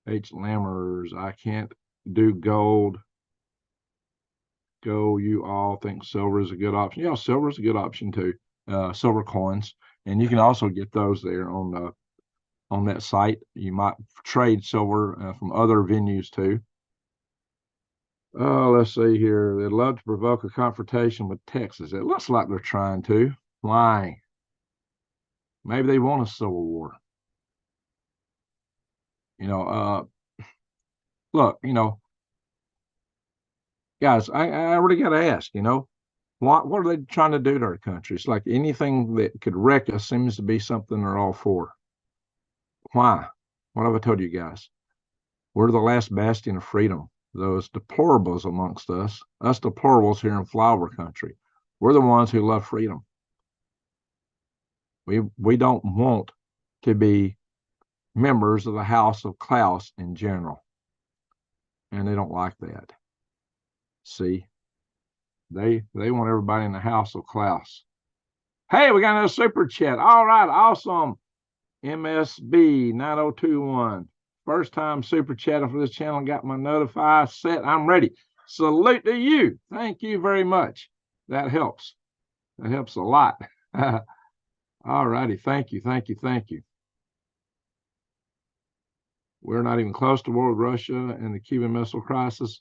H. Lammers. I can't do gold. Go, you all think silver is a good option. Yeah, silver is a good option too. Silver coins. And you can also get those there on that site. You might trade silver from other venues too. Let's see here. They'd love to provoke a confrontation with Texas. It looks like they're trying to. Why? Maybe they want a civil war. Look, guys, I really got to ask, what are they trying to do to our country? It's like anything that could wreck us seems to be something they're all for. Why? What have I told you guys? We're the last bastion of freedom. Those deplorables amongst us deplorables here in flower country, we're the ones who love freedom. We don't want to be members of the House of Klaus in general, and they don't like that. See, they want everybody in the House of Klaus. Hey, we got another super chat. All right, awesome. MSB 9021. First time super chatting for this channel. Got my notify set. I'm ready. Salute to you. Thank you very much. That helps. That helps a lot. All righty. Thank you. We're not even close to war with Russia and the Cuban Missile Crisis.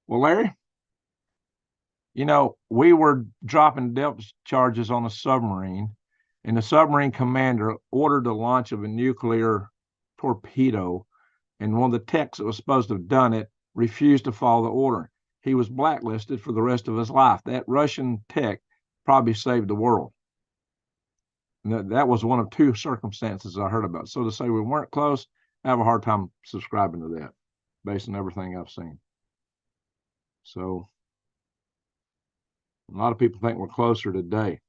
Well, Larry, we were dropping depth charges on a submarine, and the submarine commander ordered the launch of a nuclear torpedo, and one of the techs that was supposed to have done it refused to follow the order. He was blacklisted for the rest of his life. That Russian tech probably saved the world. And that was one of 2 circumstances I heard about. So to say we weren't close, I have a hard time subscribing to that based on everything I've seen. So a lot of people think we're closer today.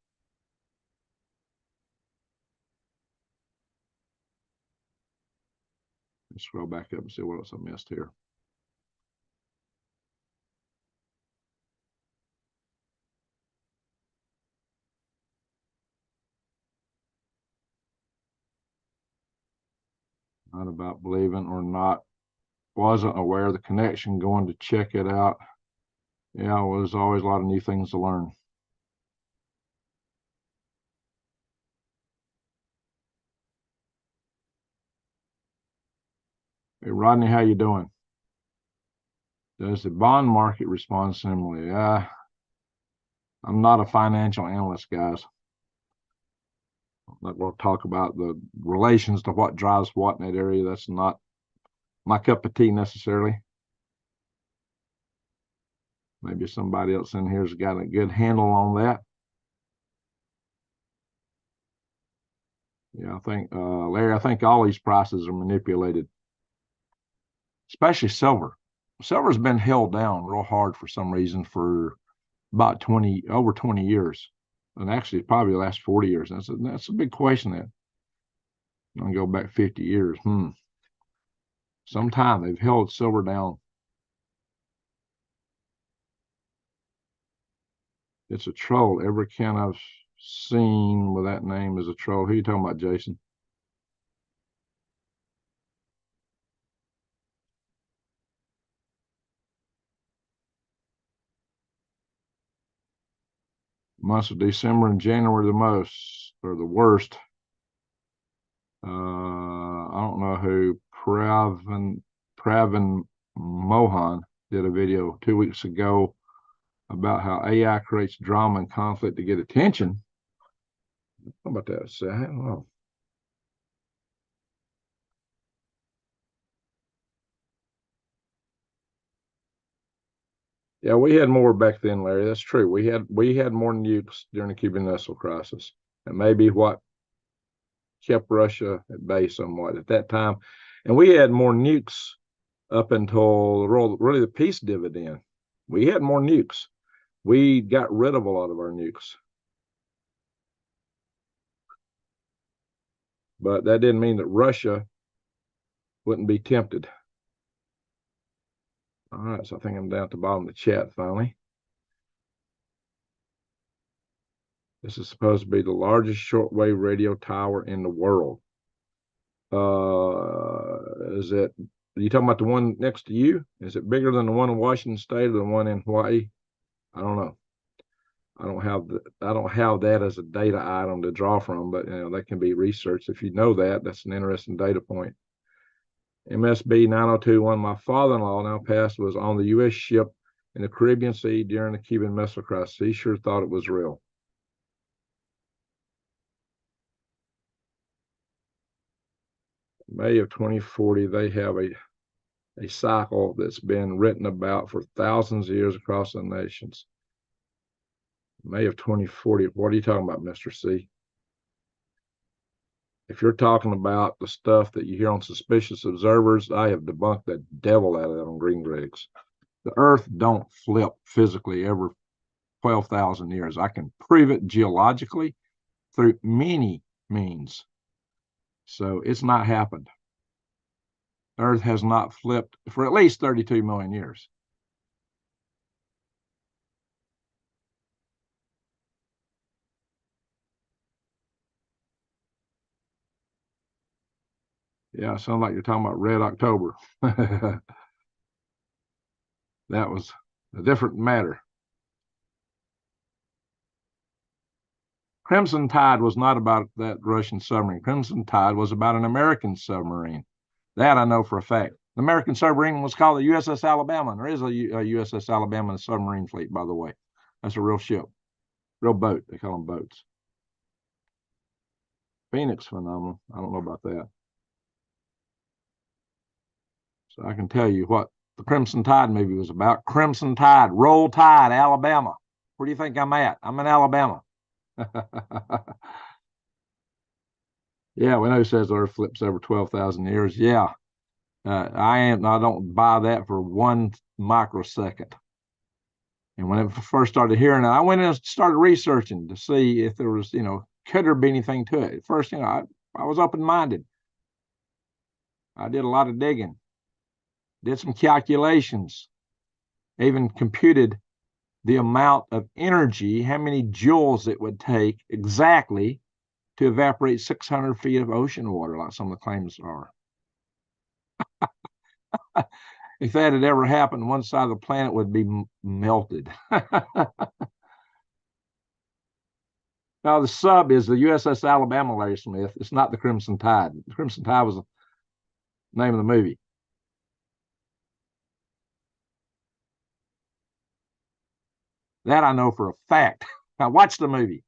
Let's scroll back up and see what else I missed here. Not about believing or not. Wasn't aware of the connection, going to check it out. Yeah, well, there's always a lot of new things to learn. Hey, Rodney, how you doing? Does the bond market respond similarly? I'm not a financial analyst, guys. We'll talk about the relations to what drives what in that area. That's not my cup of tea necessarily. Maybe somebody else in here's got a good handle on that. Yeah, I think, Larry, I think all these prices are manipulated, especially silver. Silver's been held down real hard for some reason for about over 20 years. And actually, probably the last 40 years. That's a big question. That I'm going to go back 50 years. Sometime they've held silver down. It's a troll. Every account I've seen with that name is a troll. Who are you talking about, Jason? months of December and January the most, or the worst. I don't know who. Pravin Mohan did a video 2 weeks ago about how AI creates drama and conflict to get attention. How about that? So, I don't know. Yeah, we had more back then, Larry. That's true. We had more nukes during the Cuban Missile Crisis, and maybe what kept Russia at bay somewhat at that time. And we had more nukes up until really the peace dividend. We had more nukes. We got rid of a lot of our nukes. But that didn't mean that Russia wouldn't be tempted. All right, so I think I'm down at the bottom of the chat finally. This is supposed to be the largest shortwave radio tower in the world. Is it, are you talking about the one next to you? Is it bigger than the one in Washington State or the one in Hawaii? I don't know. I don't have that as a data item to draw from, but that can be researched. If you know that, that's an interesting data point. MSB 9021, my father-in-law, now passed, was on the U.S. ship in the Caribbean Sea during the Cuban Missile Crisis. He sure thought it was real. May of 2040, they have a cycle that's been written about for thousands of years across the nations. May of 2040, what are you talking about, Mr. C? If you're talking about the stuff that you hear on Suspicious Observers, I have debunked the devil out of that on Green Griggs. The Earth don't flip physically every 12,000 years. I can prove it geologically through many means. So it's not happened. Earth has not flipped for at least 32 million years. Yeah, sounds like you're talking about Red October. That was a different matter. Crimson Tide was not about that Russian submarine. Crimson Tide was about an American submarine. That I know for a fact. The American submarine was called the USS Alabama. And there is a USS Alabama in the submarine fleet, by the way. That's a real ship, real boat. They call them boats. Phoenix phenomenon. I don't know about that. So I can tell you what the Crimson Tide movie was about. Crimson Tide, Roll Tide, Alabama. Where do you think I'm at? I'm in Alabama. Yeah, we know who says the Earth flips every 12,000 years. Yeah, I don't buy that for 1 microsecond. And when I first started hearing it, I went and started researching to see if there was, could there be anything to it. At first, I was open-minded. I did a lot of digging, did some calculations, even computed the amount of energy, how many joules it would take exactly to evaporate 600 feet of ocean water, like some of the claims are. If that had ever happened, one side of the planet would be melted. Now, the sub is the USS Alabama, Larry Smith. It's not the Crimson Tide. The Crimson Tide was the name of the movie. That I know for a fact. I watched the movie.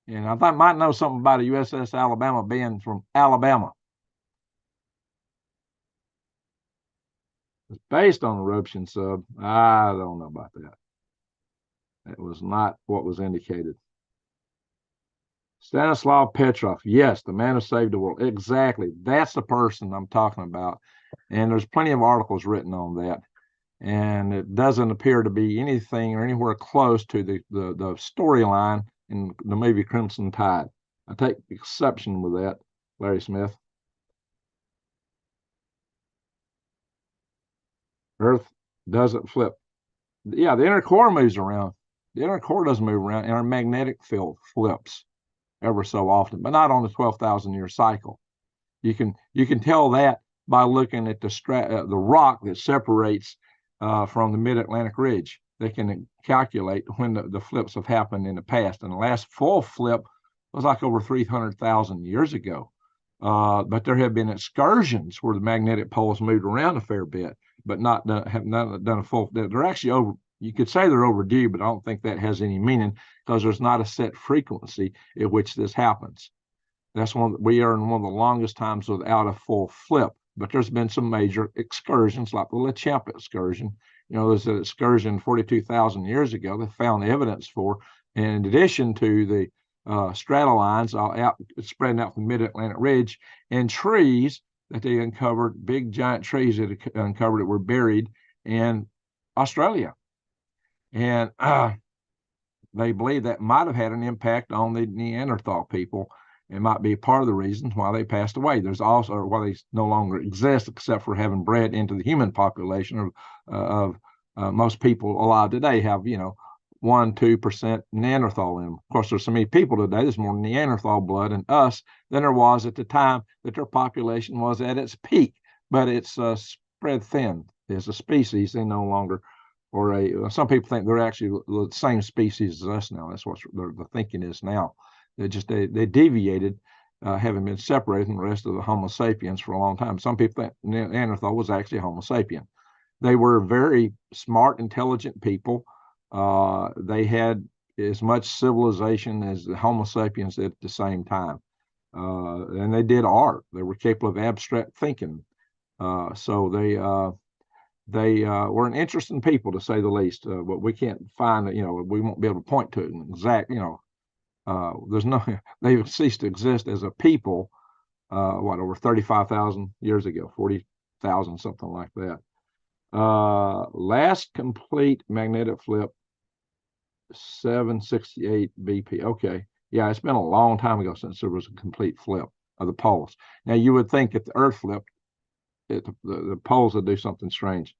And I might know something about a USS Alabama being from Alabama. It's based on a Russian sub. I don't know about that. It was not what was indicated. Stanislav Petrov. Yes, the man who saved the world. Exactly. That's the person I'm talking about. And there's plenty of articles written on that. And it doesn't appear to be anything or anywhere close to the storyline in the movie Crimson Tide. I take exception with that, Larry Smith. Earth doesn't flip. Yeah, the inner core moves around. The inner core doesn't move around, and our magnetic field flips ever so often, but not on the 12,000 year cycle. You can tell that by looking at the rock that separates from the mid-Atlantic ridge. they can calculate when the flips have happened in the past. And the last full flip was like over 300,000 years ago. But there have been excursions where the magnetic poles moved around a fair bit, but have not done a full. They're actually over. You could say they're overdue, but I don't think that has any meaning because there's not a set frequency at which this happens. We are in one of the longest times without a full flip. But there's been some major excursions, like the LEHMAN'S excursion. There's an excursion 42,000 years ago they found evidence for. And in addition to the stratolines spreading out from the mid-Atlantic ridge, and trees that they uncovered, big giant trees that they uncovered that were buried in Australia. And they believe that might have had an impact on the Neanderthal people. It might be part of the reasons why they passed away. There's also why they no longer exist, except for having bred into the human population of most people alive today have, 1-2% Neanderthal in them. Of course, there's so many people today, there's more Neanderthal blood in us than there was at the time that their population was at its peak. But it's spread thin as a species. They no longer, some people think they're actually the same species as us now. That's what the thinking is now. They deviated, having been separated from the rest of the Homo sapiens for a long time. Some people think Neanderthal was actually Homo sapien. They were very smart, intelligent people. They had as much civilization as the Homo sapiens did at the same time. And they did art. They were capable of abstract thinking. So they were an interesting people, to say the least. But we can't find, we won't be able to point to it in exact, they've ceased to exist as a people, over 35,000 years ago, 40,000, something like that. Last complete magnetic flip, 768 BP. Okay. Yeah, it's been a long time ago since there was a complete flip of the poles. Now, you would think if the Earth flipped, the poles would do something strange.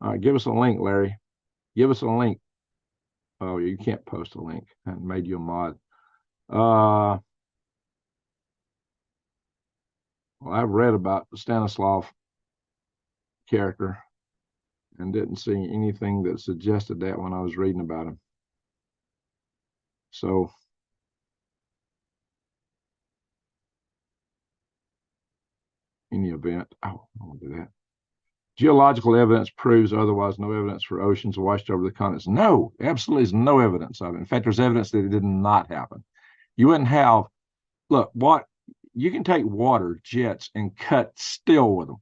All right, give us a link, Larry. Give us a link. Oh, you can't post a link. I made you a mod. Well, I've read about the Stanislav character and didn't see anything that suggested that when I was reading about him. So, in the event, I won't do that. Geological evidence proves otherwise. No evidence for oceans washed over the continents. No, absolutely is no evidence of it. In fact, there's evidence that it did not happen. You wouldn't have, look, you can take water jets and cut steel with them.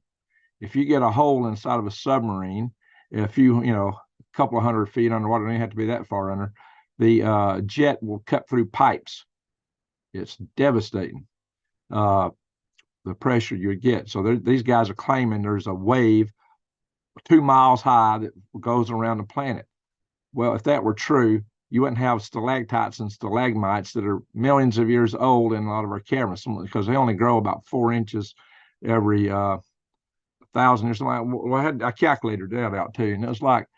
If you get a hole inside of a submarine, if a couple of 100 feet underwater, don't have to be that far under, the jet will cut through pipes. It's devastating, the pressure you get. So these guys are claiming there's a wave 2 miles high that goes around the planet. Well, if that were true, you wouldn't have stalactites and stalagmites that are millions of years old in a lot of our caverns, because they only grow about 4 inches every 1,000 years. Well, I calculated that out too, and it was like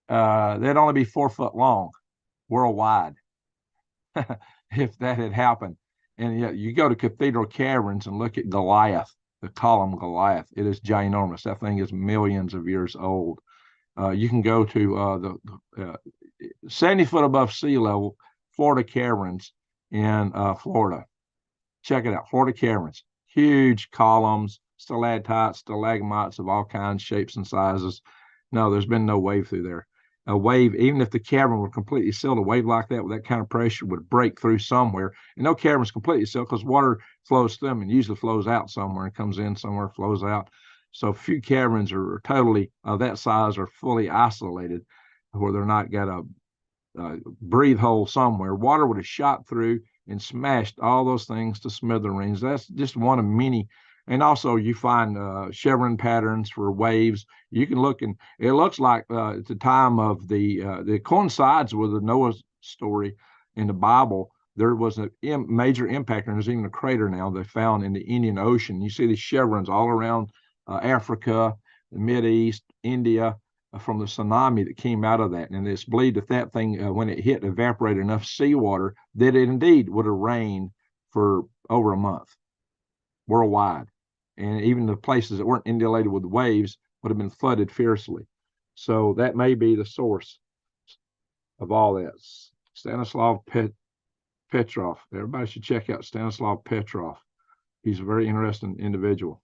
they'd only be 4 foot long worldwide if that had happened. And yet you go to Cathedral Caverns and look at Goliath, the column Goliath. It is ginormous. That thing is millions of years old. You can go to the 70 foot above sea level Florida Caverns in Florida. Check it out, Florida Caverns. Huge columns, stalactites, stalagmites of all kinds, shapes, and sizes. No, there's been no wave through there. A wave, even if the cavern were completely sealed, a wave like that with that kind of pressure would break through somewhere. And no cavern's completely sealed because water flows through them and usually flows out somewhere and comes in somewhere, flows out. So few caverns are totally that size are fully isolated, where they're not got a breathe hole somewhere. Water would have shot through and smashed all those things to smithereens. That's just one of many. And also you find chevron patterns for waves. You can look, and it looks like at the time of it coincides with the Noah story in the Bible. There was a major impact, and there's even a crater now they found in the Indian Ocean. You see these chevrons all around Africa, the Mideast, India, from the tsunami that came out of that. And it's believed that thing, when it hit, evaporated enough seawater that it indeed would have rained for over a month worldwide. And even the places that weren't inundated with waves, would have been flooded fiercely. So that may be the source of all that. Stanislav Petrov. Everybody should check out Stanislav Petrov. He's a very interesting individual.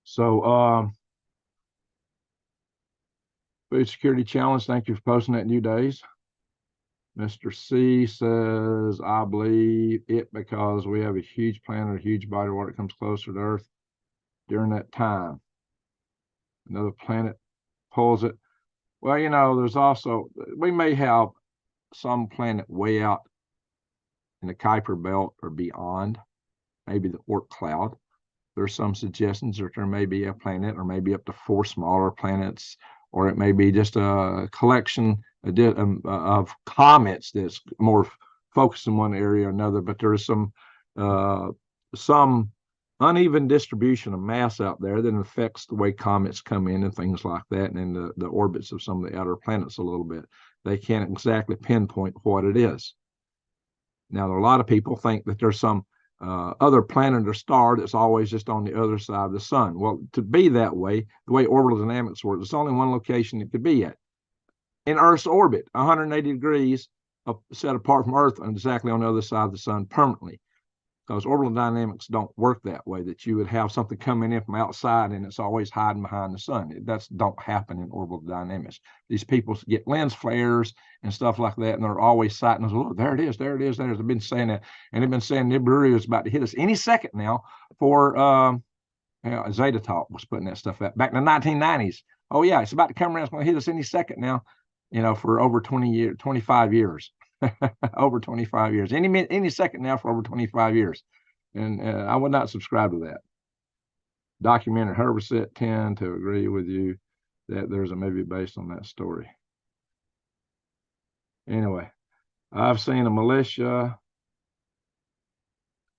So, food security challenge. Thank you for posting that, New Days. Mr. C says, I believe it because we have a huge planet, a huge body of water that comes closer to Earth during that time. Another planet pulls it. Well, you know, there's also, we may have some planet way out in the Kuiper Belt or beyond, maybe the Oort cloud. There's some suggestions that there may be a planet or maybe up to 4 smaller planets, or it may be just a collection of comets that's more focused in one area or another. But there is some uneven distribution of mass out there that affects the way comets come in and things like that, and in the orbits of some of the outer planets a little bit. They can't exactly pinpoint what it is. Now, there are a lot of people think that there's some other planet or star that's always just on the other side of the sun. Well, to be that way, the way orbital dynamics work, there's only one location it could be at. In Earth's orbit, 180 degrees set apart from Earth and exactly on the other side of the sun permanently. Because orbital dynamics don't work that way, that you would have something coming in from outside and it's always hiding behind the sun. That don't happen in orbital dynamics. These people get lens flares and stuff like that, and they're always citing us, oh, there it is, there it is, there it is. They've been saying that, and they've been saying Nibiru is about to hit us any second now for Zeta Talk was putting that stuff out back in the 1990s. Oh, yeah, it's about to come around. It's going to hit us any second now, you know, for over 25 years. Over 25 years, any second now for over 25 years. And I would not subscribe to that. Documentary 100% tend to agree with you that there's a movie based on that story. Anyway, I've seen a militia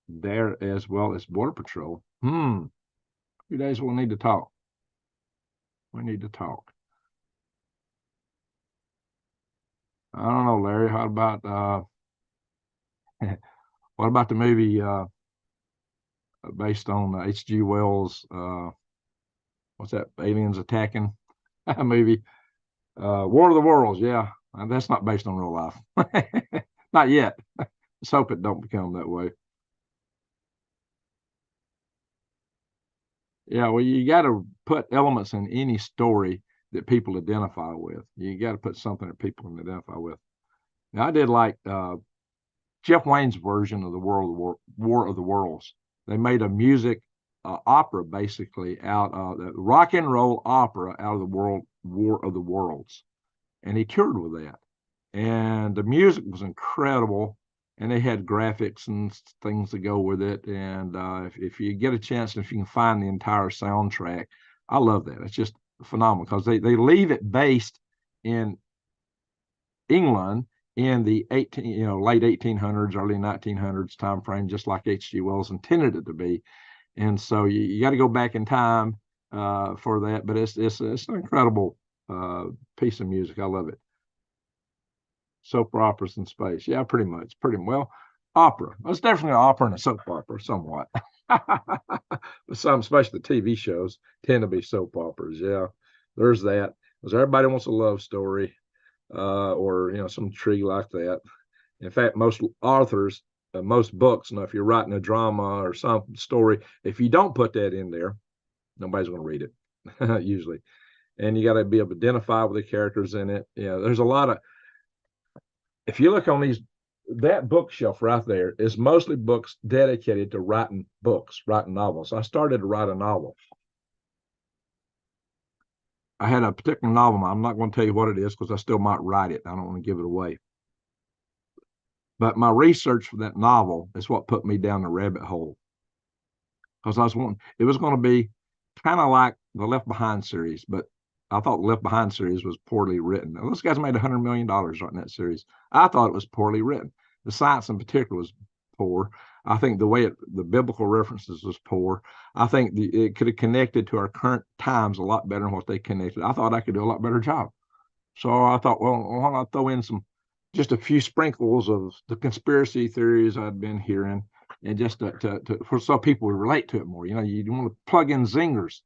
there as well as Border Patrol. 2 days we'll need to talk. We need to talk. I don't know, Larry. How about what about the movie based on H.G. Wells? What's that? Aliens Attacking movie? War of the Worlds. Yeah, that's not based on real life. Not yet. Let's hope it don't become that way. Yeah, well, you got to put elements in any story that people identify with. You got to put something that people can identify with. Now, I did like Jeff Wayne's version of the War of the Worlds. They made a music opera basically out of the rock and roll opera out of the War of the Worlds, and he toured with that. And the music was incredible, and they had graphics and things to go with it. And if you get a chance, if you can find the entire soundtrack, I love that. It's just phenomenal because they leave it based in England in the late 1800s, early 1900s time frame, just like H.G. Wells intended it to be. And so you got to go back in time for that. But it's an incredible piece of music. I love it. Soap operas in space. Yeah, pretty much. Pretty well. Opera. It's definitely an opera and a soap opera, somewhat. But some, especially the TV shows, tend to be soap operas. Yeah, there's that. Because everybody wants a love story. Or some intrigue like that. In fact, most authors, most books, if you're writing a drama or some story, if you don't put that in there, nobody's going to read it usually. And you got to be able to identify with the characters in it. There's a lot of. If you look on that bookshelf right there is mostly books dedicated to writing novels. I started to write a novel. I had a particular novel. I'm not going to tell you what it is because I still might write it. I don't want to give it away. But my research for that novel is what put me down the rabbit hole. Because it was going to be kind of like the Left Behind series, but I thought the Left Behind series was poorly written. Now, those guys made $100 million writing that series. I thought it was poorly written. The science in particular was poor. I think the way the biblical references was poor. I think it could have connected to our current times a lot better than what they connected. I thought I could do a lot better job. So I thought, well, why not throw in just a few sprinkles of the conspiracy theories I'd been hearing, and just so people would relate to it more. You want to plug in zingers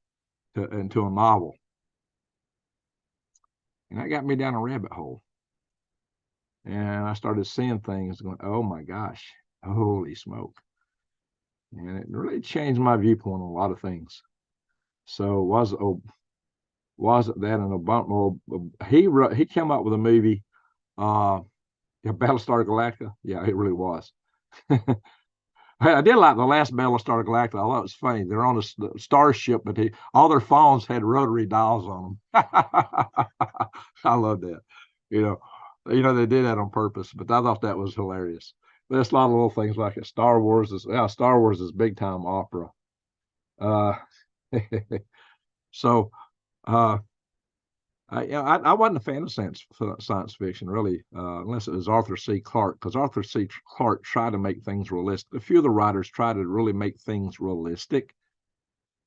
into a novel. And that got me down a rabbit hole. And I started seeing things going, oh my gosh, holy smoke. And it really changed my viewpoint on a lot of things. So was it that an Obama? He came up with a movie, uh, Battlestar Galactica. Yeah, it really was. I did like the last Battlestar Galactica. I thought it was funny. They're on a starship, but all their phones had rotary dials on them. I love that. You know, they did that on purpose, but I thought that was hilarious. But there's a lot of little things like it. Star Wars is big time opera. Uh, so uh, I wasn't a fan of science fiction really, unless it was Arthur C. Clarke, because Arthur C. Clarke tried to make things realistic. A few of the writers tried to really make things realistic,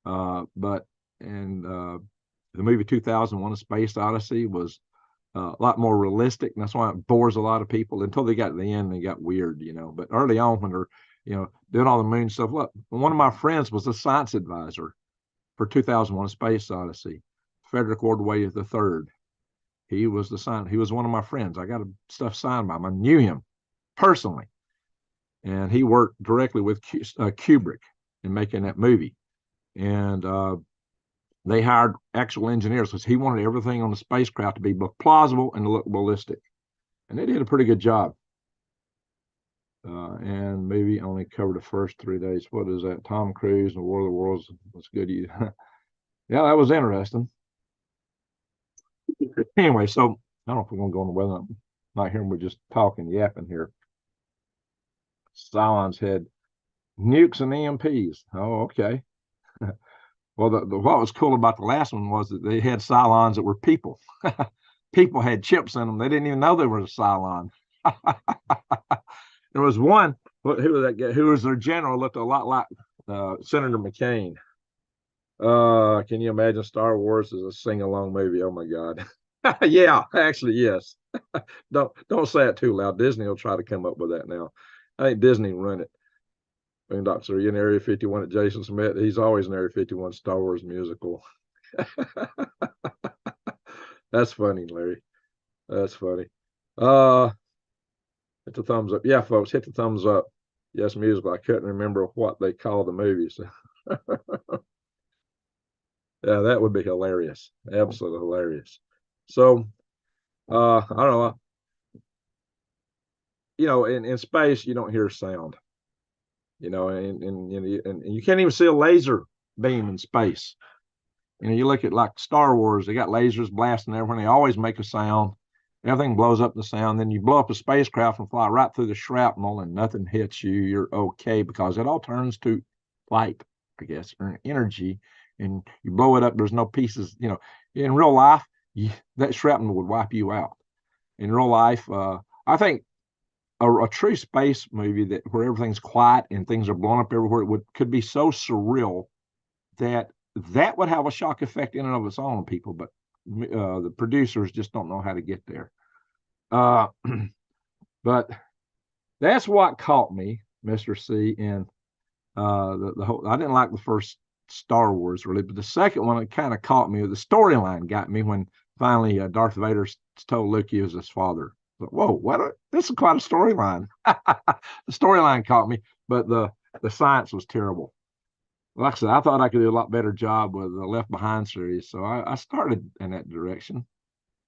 but and the movie 2001: A Space Odyssey was a lot more realistic, and that's why it bores a lot of people until they got to the end. They got weird, But early on, when they're doing all the moon stuff, look, one of my friends was a science advisor for 2001: A Space Odyssey. Frederick Ordway III. He was He was one of my friends. I got stuff signed by him. I knew him personally, and he worked directly with Kubrick in making that movie. And they hired actual engineers because he wanted everything on the spacecraft to be both plausible and to look ballistic. And they did a pretty good job. And maybe only covered the first 3 days. What is that? Tom Cruise and War of the Worlds was good. Yeah, that was interesting. Anyway, so I don't know if we're going to go on the weather. I'm not hearing, we're just talking, yapping here. Cylons had nukes and EMPs. Oh, okay. Well, what was cool about the last one was that they had Cylons that were people. People had chips in them. They didn't even know they were a Cylon. There was one, who was that guy? Who was their general, looked a lot like Senator McCain. Can you imagine Star Wars as a sing-along movie? Oh my God. Yeah, actually, yes. Don't say it too loud. Disney will try to come up with that now. I think Disney run it. Boondocks are in Area 51 at Jason Smith. He's always in Area 51 Star Wars musical. That's funny, Larry. That's funny. Hit the thumbs up. Yeah, folks, hit the thumbs up. Yes, musical. I couldn't remember what they call the movies. Yeah, that would be hilarious. Absolutely hilarious. So, I don't know. In space, you don't hear sound. And you can't even see a laser beam in space. You look at like Star Wars, they got lasers blasting everywhere. They always make a sound. Everything blows up the sound. Then you blow up a spacecraft and fly right through the shrapnel and nothing hits you. You're okay because it all turns to light, I guess, or energy. And you blow it up, there's no pieces. In real life, that shrapnel would wipe you out. In real life, I think a true space movie where everything's quiet and things are blown up everywhere could be so surreal that would have a shock effect in and of its own on people, but the producers just don't know how to get there. But that's what caught me, Mr. C, in the whole. I didn't like the first Star Wars really, but the second one, it kind of caught me. The storyline got me when finally Darth Vader told Luke he was his father. But, whoa, this is quite a storyline. The storyline caught me, but the science was terrible. Like I said, I thought I could do a lot better job with the Left Behind series, so I started in that direction.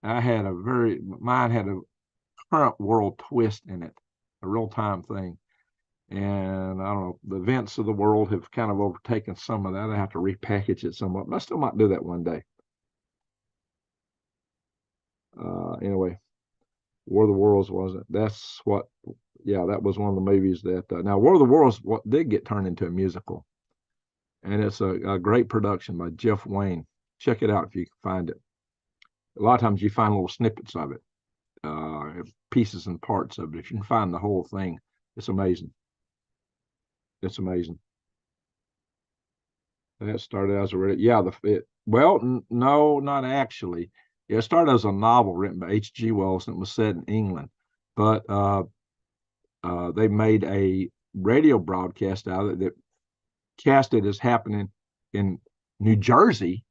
Mine had a current world twist in it, a real time thing. And I don't know, the events of the world have kind of overtaken some of that. I have to repackage it somewhat, but I still might do that one day. Anyway, War of the Worlds wasn't. That was one of the movies that. Now, War of the Worlds what did get turned into a musical, and it's a great production by Jeff Wayne. Check it out if you can find it. A lot of times you find little snippets of it, pieces and parts of it. If you can find the whole thing, it's amazing. It's amazing. That started as no, not actually. It started as a novel written by H.G. Wells and it was set in England, but they made a radio broadcast out of it that cast it as happening in New Jersey,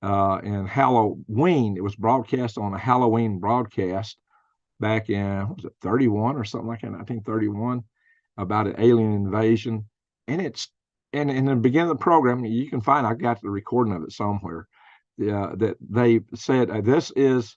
and Halloween. It was broadcast on a Halloween broadcast back in, what was it, 31 or something like that? I think 31, about an alien invasion. And and in the beginning of the program, you can find, I got the recording of it somewhere, that they said, this is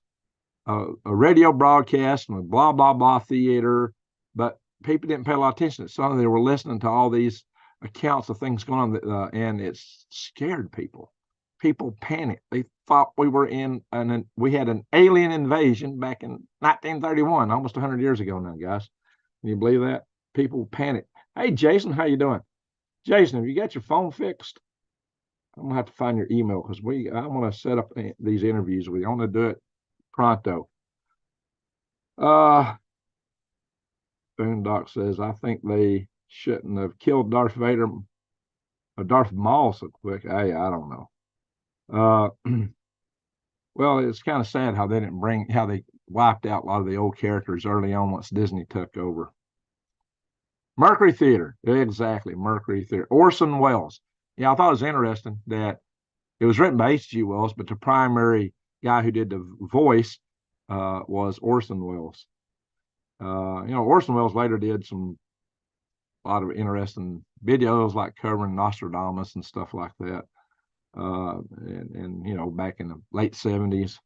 a radio broadcast from a blah, blah, blah theater. But people didn't pay a lot of attention. So they were listening to all these accounts of things going on, and it scared people. People panicked. They thought we were we had an alien invasion back in 1931, almost 100 years ago now, guys. Can you believe that? People panicked. Hey, Jason, how you doing? Jason, have you got your phone fixed? I'm gonna have to find your email because I want to set up these interviews with you. I want to do it pronto. Boondock says, I think they shouldn't have killed Darth Vader or Darth Maul so quick. Hey, I don't know. Well, it's kind of sad how they wiped out a lot of the old characters early on once Disney took over. Mercury Theater, exactly, Mercury Theater. Orson Welles. Yeah, I thought it was interesting that it was written by H.G. Wells, but the primary guy who did the voice was Orson Welles. Orson Welles later did a lot of interesting videos, like covering Nostradamus and stuff like that. And back in the late 70s.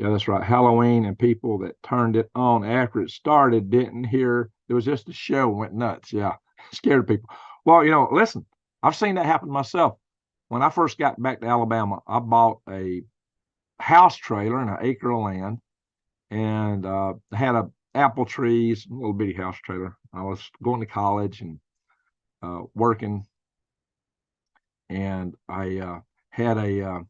Yeah, that's right. Halloween, and people that turned it on after it started didn't hear. It was just a show, went nuts. Yeah, scared people. Well, listen, I've seen that happen myself. When I first got back to Alabama, I bought a house trailer and an acre of land, and had apple trees, a little bitty house trailer. I was going to college and working, and I had a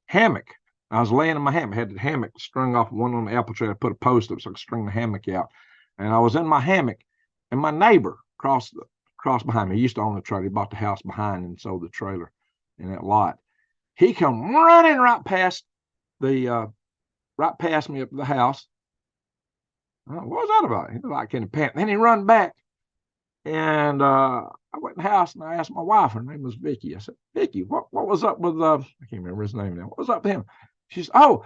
hammock. I was laying in my hammock. I had the hammock strung off one on the apple tree. I put a post up so I could string the hammock out. And I was in my hammock, and my neighbor crossed behind me. He used to own the trailer. He bought the house behind and sold the trailer in that lot. He come running right past me up to the house. What was that about? He was like in a pant. Then he run back, and I went in the house and I asked my wife. Her name was Vicky. I said, Vicky, what was up with I can't remember his name now. What was up with him? She said, oh,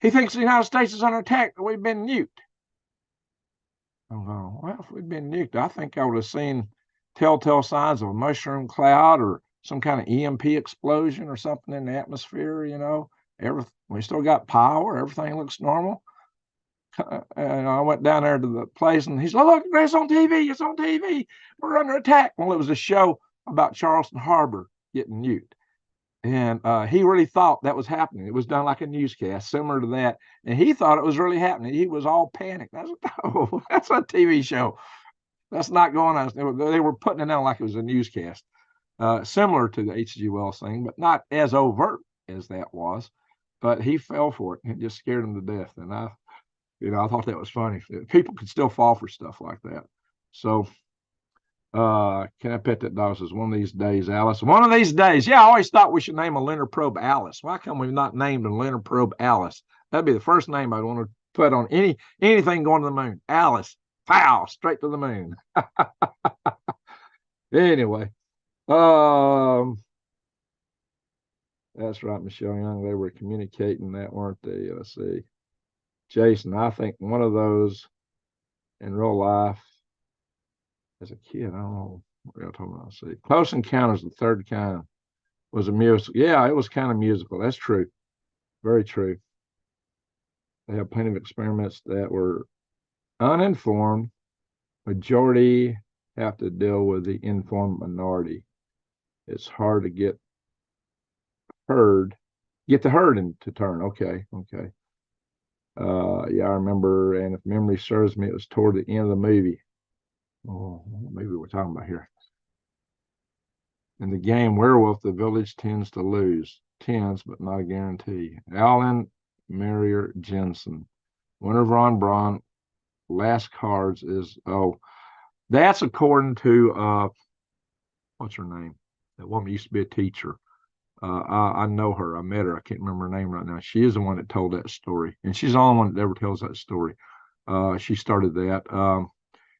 he thinks the United States is under attack and we've been nuked. I'm going, well, if we've been nuked, I think I would have seen telltale signs of a mushroom cloud or some kind of EMP explosion or something in the atmosphere. We still got power. Everything looks normal. And I went down there to the place, and he said, oh, look, it's on TV. It's on TV. We're under attack. Well, it was a show about Charleston Harbor getting nuked. And he really thought that was happening. It was done like a newscast, similar to that. And he thought it was really happening. He was all panicked. I said, no, that's a TV show. That's not going on. They were putting it on like it was a newscast, similar to the H.G. Wells thing, but not as overt as that was. But he fell for it. It just scared him to death. And I thought that was funny. People could still fall for stuff like that. So, can I pet that dog? Says, one of these days, Alice. One of these days. Yeah, I always thought we should name a lunar probe Alice. Why come we've not named a lunar probe Alice? That'd be the first name I'd want to put on anything going to the moon. Alice. Pow, straight to the moon. Anyway, that's right, Michelle Young. They were communicating that, weren't they? Let's see. Jason, I think one of those in real life as a kid, I don't know what you're talking about. See, Close Encounters of the Third Kind was a musical. Yeah, it was kind of musical. That's true. Very true. They have plenty of experiments that were uninformed. Majority have to deal with the informed minority. It's hard to get the herd to turn. Okay. Yeah, I remember, and if memory serves me, it was toward the end of the movie. Oh, maybe we're talking about here. In the game Werewolf, the village tends to lose. Tends, but not a guarantee. Alan Marier Jensen. Winner Von Braun. Last cards is, that's according to, what's her name? That woman used to be a teacher. I know her. I met her. I can't remember her name right now. She is the one that told that story, and she's the only one that ever tells that story. She started that.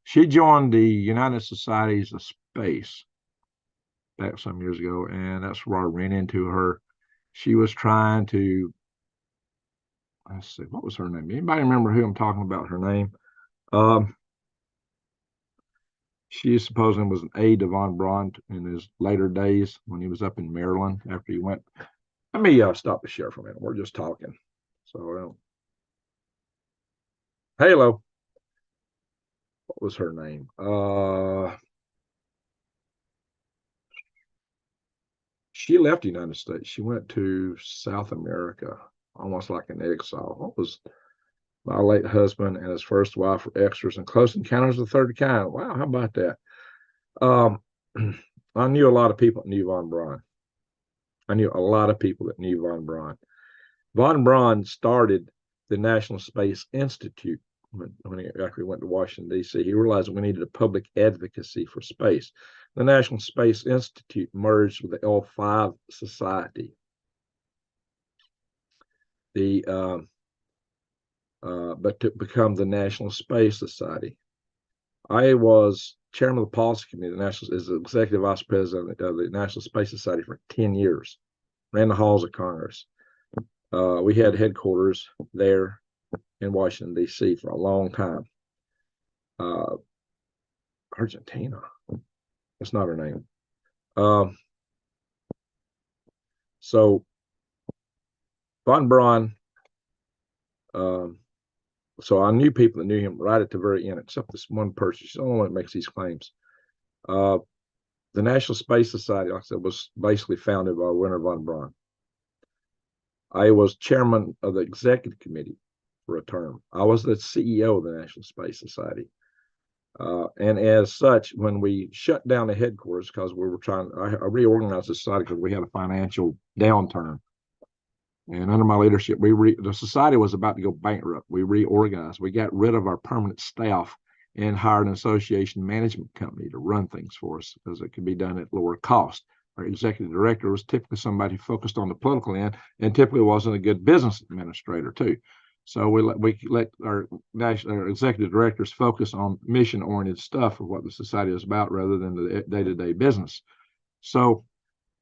She joined the United Societies of Space, back some years ago, and that's where I ran into her. She was trying to, let's see, what was her name? Anybody remember who I'm talking about? Her name? Um, she supposedly was an aide to von Braun in his later days when he was up in Maryland after he went. Let me stop the share for a minute. We're just talking. So, Halo, what was her name? She left the United States. She went to South America, almost like an exile. What was my late husband and his first wife were extras in Close Encounters of the Third Kind? Wow, how about that? I knew a lot of people that knew von Braun. I knew a lot of people that knew von Braun. Von Braun started the National Space Institute when he actually went to Washington, D.C. He realized we needed a public advocacy for space. The National Space Institute merged with the L5 Society. But to become the National Space Society. I was chairman of the policy committee, as the executive vice president of the National Space Society for 10 years, ran the halls of Congress. We had headquarters there in Washington, D.C. for a long time. Argentina, that's not her name. So von Braun, so I knew people that knew him right at the very end, except this one person. She's the only one that makes these claims. The National Space Society, like I said, was basically founded by Wernher von Braun. I was chairman of the executive committee for a term. I was the CEO of the National Space Society. And as such, when we shut down the headquarters, because we were I reorganized the society because we had a financial downturn. And under my leadership, the society was about to go bankrupt. We reorganized. We got rid of our permanent staff and hired an association management company to run things for us because it could be done at lower cost. Our executive director was typically somebody who focused on the political end and typically wasn't a good business administrator too. So we let our executive directors focus on mission-oriented stuff of what the society is about rather than the day-to-day business. So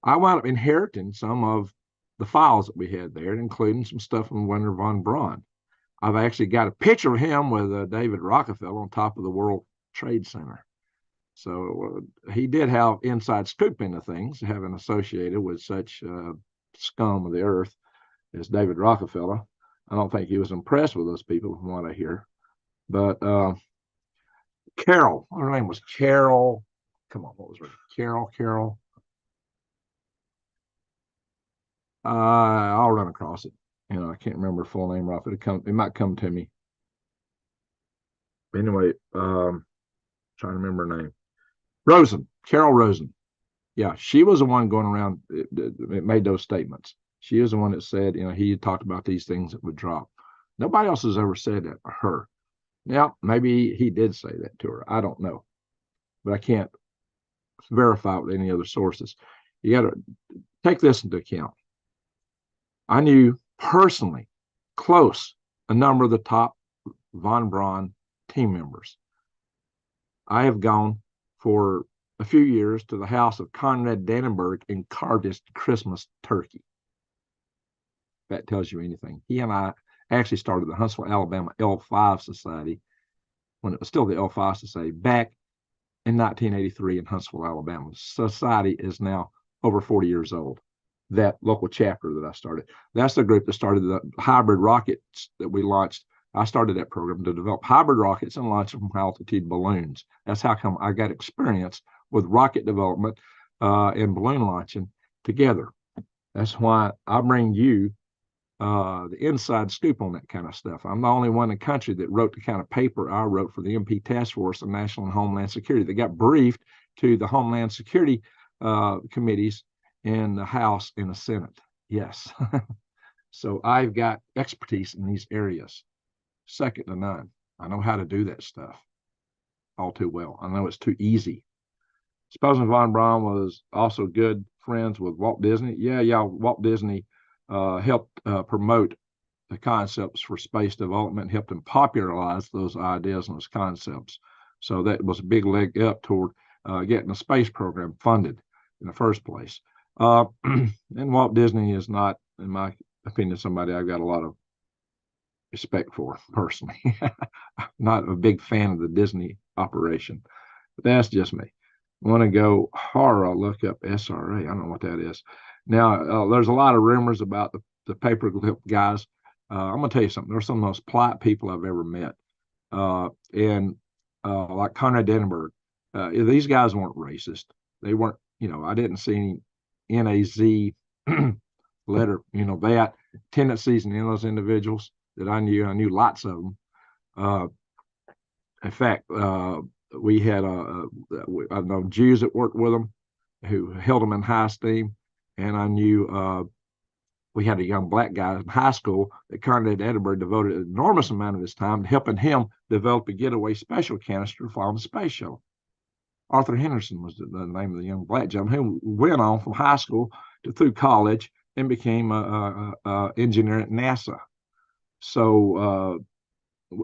I wound up inheriting some of the files that we had there, including some stuff from Wernher von Braun. I've actually got a picture of him with David Rockefeller on top of the World Trade Center. So he did have inside scoop into things, having associated with such scum of the earth as David Rockefeller. I don't think he was impressed with those people from what I hear. But Carol, her name was Carol. Come on, what was her name? Carol. I'll run across it. I can't remember her full name, Ralph. It might come to me. Anyway, trying to remember her name. Carol Rosen. Yeah, she was the one going around. It made those statements. She is the one that said, he talked about these things that would drop. Nobody else has ever said that to her. Now, maybe he did say that to her. I don't know, but I can't verify with any other sources. You got to take this into account. I knew personally, close, a number of the top von Braun team members. I have gone for a few years to the house of Conrad Dannenberg and carved his Christmas turkey. That tells you anything. He and I actually started the Huntsville, Alabama L5 Society when it was still the L5 Society back in 1983 in Huntsville, Alabama. The society is now over 40 years old. That local chapter that I started. That's the group that started the hybrid rockets that we launched. I started that program to develop hybrid rockets and launch them from high-altitude balloons. That's how come I got experience with rocket development and balloon launching together. That's why I bring you the inside scoop on that kind of stuff. I'm the only one in the country that wrote the kind of paper I wrote for the MP Task Force of National and Homeland Security. They got briefed to the Homeland Security committees in the House and the Senate. Yes. So I've got expertise in these areas, second to none. I know how to do that stuff all too well. I know it's too easy. Supposing von Braun was also good friends with Walt Disney. Yeah. Walt Disney helped promote the concepts for space development, helped him popularize those ideas and those concepts. So that was a big leg up toward getting the space program funded. in the first place. And Walt Disney is not, in my opinion, somebody I've got a lot of respect for personally. Not a big fan of the Disney operation, but that's just me. Want to go horror? Look up SRA. I don't know what that is. Now, there's a lot of rumors about the paperclip guys. I'm gonna tell you something. They're some of the most polite people I've ever met. And like Conrad Denenberg, these guys weren't racist. They weren't. I didn't see any NAZ letter. That tendencies in those individuals that I knew. I knew lots of them. In fact, we had I've known Jews that worked with them who held them in high esteem, and I knew we had a young black guy in high school that Conrad Edinburgh devoted an enormous amount of his time to helping him develop a getaway special canister for the space shuttle. Arthur Henderson was the name of the young black gentleman who went on from high school through college and became an engineer at NASA. So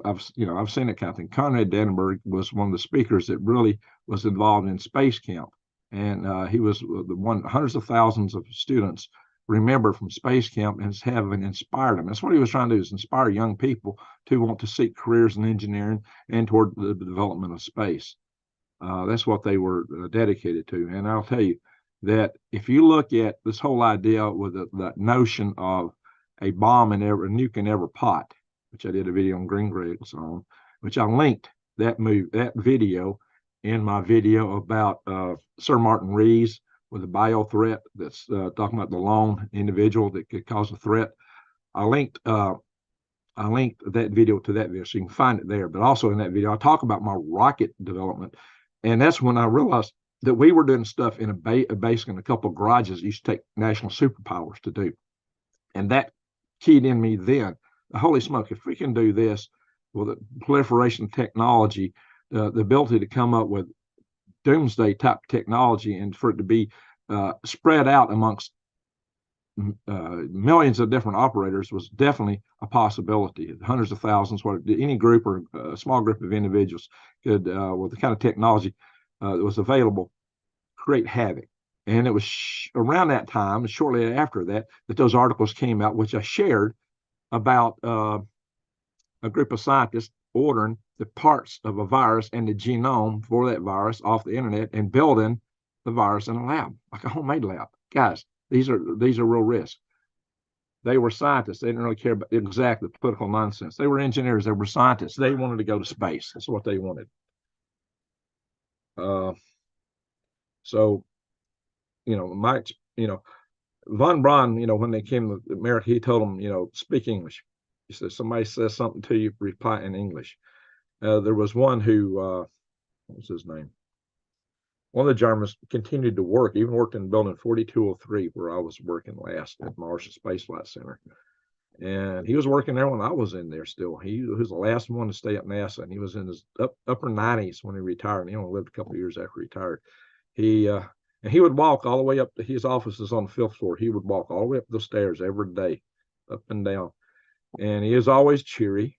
I've seen that kind of thing. Conrad Denenberg was one of the speakers that really was involved in space camp, and he was the one. Hundreds of thousands of students remember from space camp as having inspired him. That's what he was trying to do: is inspire young people to want to seek careers in engineering and toward the development of space. That's what they were dedicated to. And I'll tell you that if you look at this whole idea with that notion of a bomb in every nuke in every pot, which I did a video on Green Graves on, which I linked that video in my video about Sir Martin Rees with a bio threat that's talking about the lone individual that could cause a threat. I linked that video to that video, so you can find it there. But also in that video, I talk about my rocket development, and that's when I realized that we were doing stuff in a base in a couple of garages used to take national superpowers to do, and that keyed in me then. Holy smoke, if we can do this with the proliferation of technology, the ability to come up with doomsday type technology and for it to be spread out amongst millions of different operators was definitely a possibility. Hundreds of thousands, what any group or a small group of individuals could, with the kind of technology that was available, create havoc. And it was around that time, shortly after that, that those articles came out, which I shared, about a group of scientists ordering the parts of a virus and the genome for that virus off the internet and building the virus in a lab, like a homemade lab. Guys, these are real risks. They were scientists. They didn't really care about exactly the political nonsense. They were engineers. They were scientists. They wanted to go to space. That's what they wanted. So, Mike, Von Braun, when they came to America, he told them, speak English. He said, somebody says something to you, reply in English. There was one who, what was his name? One of the Germans continued to work, even worked in building 4203, where I was working last at Marshall Space Flight Center. And he was working there when I was in there still. He was the last one to stay at NASA, and he was in his upper 90s when he retired. And he only lived a couple of years after he retired. And he would walk all the way up to his office is on the 5th floor. He would walk all the way up the stairs every day, up and down. And he was always cheery.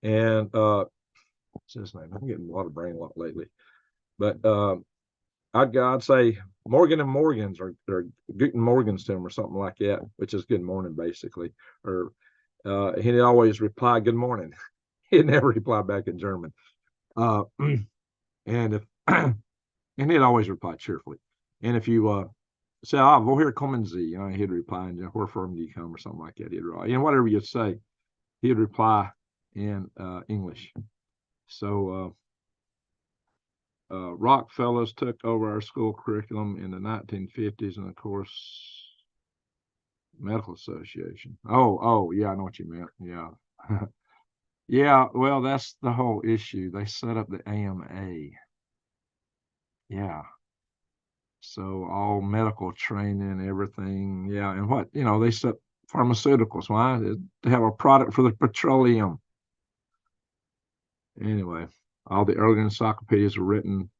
And what's his name? I'm getting a lot of brain lock lately. But I'd say Morgan and Morgans or Guten Morgens to him or something like that, which is good morning, basically. Or he'd always reply, good morning. He'd never reply back in German. And he'd always reply cheerfully. And if you say, woher kommen Sie? He'd reply, where from do you come, or something like that. Whatever you say, he'd reply in English. So Rockefellers took over our school curriculum in the 1950s, and of course, Medical Association. Oh, yeah, I know what you meant. Yeah. Yeah, well, that's the whole issue. They set up the AMA. Yeah. So all medical training, everything. Yeah. And what, they set pharmaceuticals. Why? To have a product for the petroleum. Anyway, all the early encyclopedias were written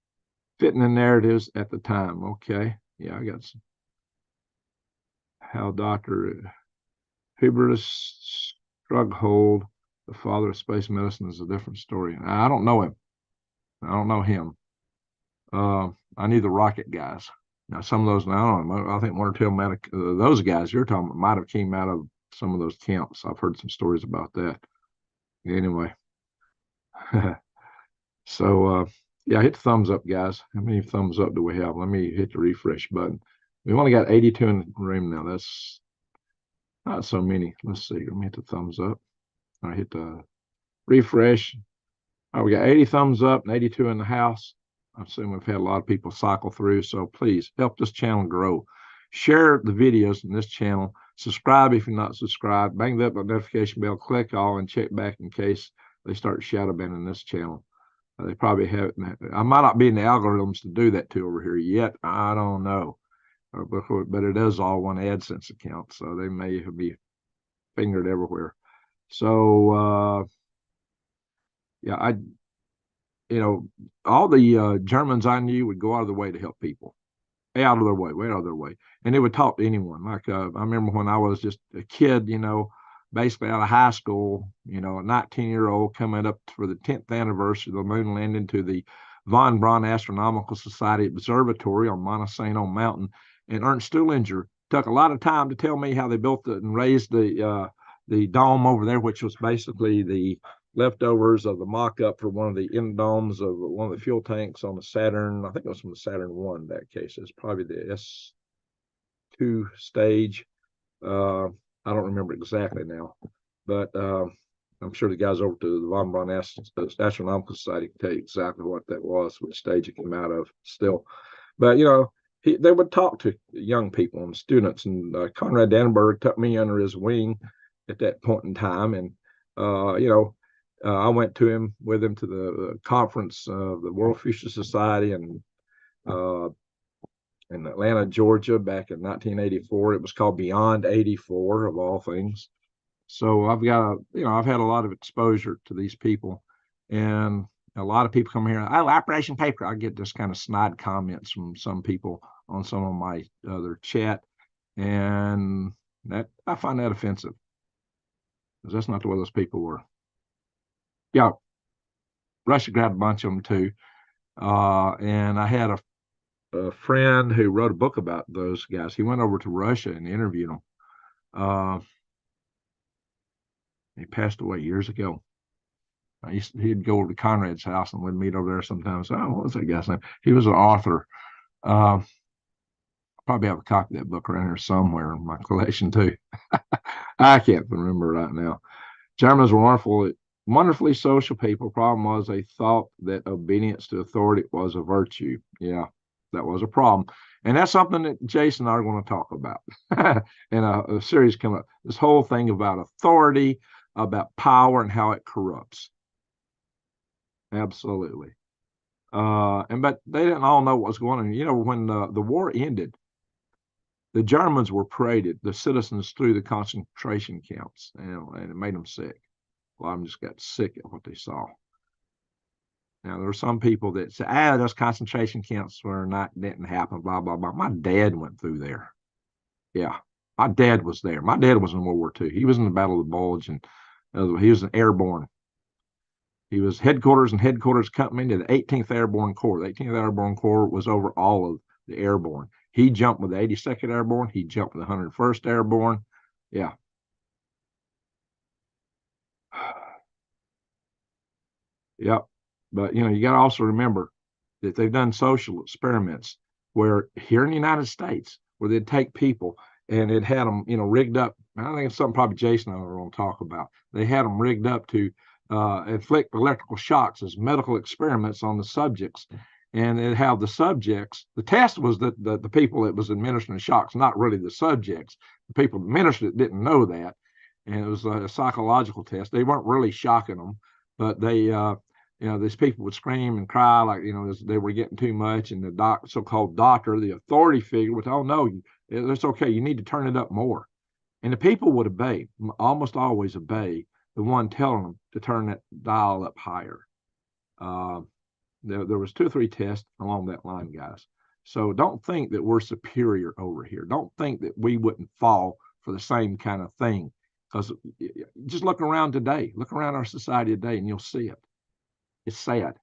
fitting the narratives at the time. Okay. Yeah, I got some. How Dr. Hubertus Strughold, the father of space medicine, is a different story. I don't know him. I don't know him. I knew the rocket guys. Now, some of those, now I think one or two of them those guys you're talking about might have came out of some of those camps. I've heard some stories about that. Anyway, so yeah, hit the thumbs up, guys. How many thumbs up do we have? Let me hit the refresh button. We've only got 82 in the room now. That's not so many. Let's see. Let me hit the thumbs up. I hit the refresh. Oh, we got 80 thumbs up and 82 in the house. I assume we've had a lot of people cycle through. So please help this channel grow. Share the videos in this channel. Subscribe if you're not subscribed. Bang that notification bell. Click all and check back in case they start shadow banning this channel. They probably have. I might not be in the algorithms to do that to over here yet. I don't know. But it is all one AdSense account, so they may be fingered everywhere. So yeah, all the Germans I knew would go out of their way to help people, way out of their way, and they would talk to anyone. Like I remember when I was just a kid, basically out of high school, a 19-year-old coming up for the 10th anniversary of the moon landing to the Von Braun Astronomical Society Observatory on Montesano Mountain, and Ernst Stullinger took a lot of time to tell me how they built it and raised the dome over there, which was basically the leftovers of the mock-up for one of the end domes of one of the fuel tanks on the Saturn. I think it was from the Saturn 1 in that case. It's probably the S2 stage. I don't remember exactly now, but I'm sure the guys over to the Von Braun Astronomical Society can tell you exactly what that was, which stage it came out of still. But, they would talk to young people and students, and Conrad Dannenberg took me under his wing at that point in time. And, I went with him to the conference of the World Future Society in Atlanta, Georgia, back in 1984. It was called Beyond 84, of all things. So I've had a lot of exposure to these people, and a lot of people come here. Oh, Operation Paper. I get this kind of snide comments from some people on some of my other chat, and that I find that offensive, because that's not the way those people were. Yeah, Russia grabbed a bunch of them too, and I had a friend who wrote a book about those guys. He went over to Russia and interviewed them. He passed away years ago. He'd go over to Conrad's house and we'd meet over there sometimes. Oh, what was that guy's name? He was an author. Probably have a copy of that book around here somewhere in my collection too. I can't remember right now. Germans were wonderfully social people. Problem was they thought that obedience to authority was a virtue. Yeah, that was a problem. And that's something that Jason and I are going to talk about in a series coming up. This whole thing about authority, about power, and how it corrupts. Absolutely. But they didn't all know what was going on. When the war ended, the Germans were paraded, the citizens, through the concentration camps, and it made them sick. A lot of them just got sick at what they saw. Now, there were some people that say, those concentration camps didn't happen, blah, blah, blah. My dad went through there. Yeah, my dad was there. My dad was in World War II. He was in the Battle of the Bulge, and he was an airborne. He was headquarters company to the 18th Airborne Corps. The 18th Airborne Corps was over all of the airborne. He jumped with the 82nd Airborne. He jumped with the 101st Airborne. Yeah. Yep. But, you got to also remember that they've done social experiments where here in the United States, where they'd take people and it had them, rigged up. I think it's something probably Jason and I are going to talk about. They had them rigged up to inflict electrical shocks as medical experiments on the subjects. And they'd have the subjects. The test was that the people that was administering the shocks, not really the subjects. The people that administered it didn't know that. And it was a psychological test. They weren't really shocking them, but they, these people would scream and cry like, they were getting too much. And the so-called doctor, the authority figure, would, oh, no, it's okay. You need to turn it up more. And the people would obey, almost always obey the one telling them to turn that dial up higher. There was 2 or 3 tests along that line, guys. So don't think that we're superior over here. Don't think that we wouldn't fall for the same kind of thing. Because just look around today. Look around our society today and you'll see it. It's sad.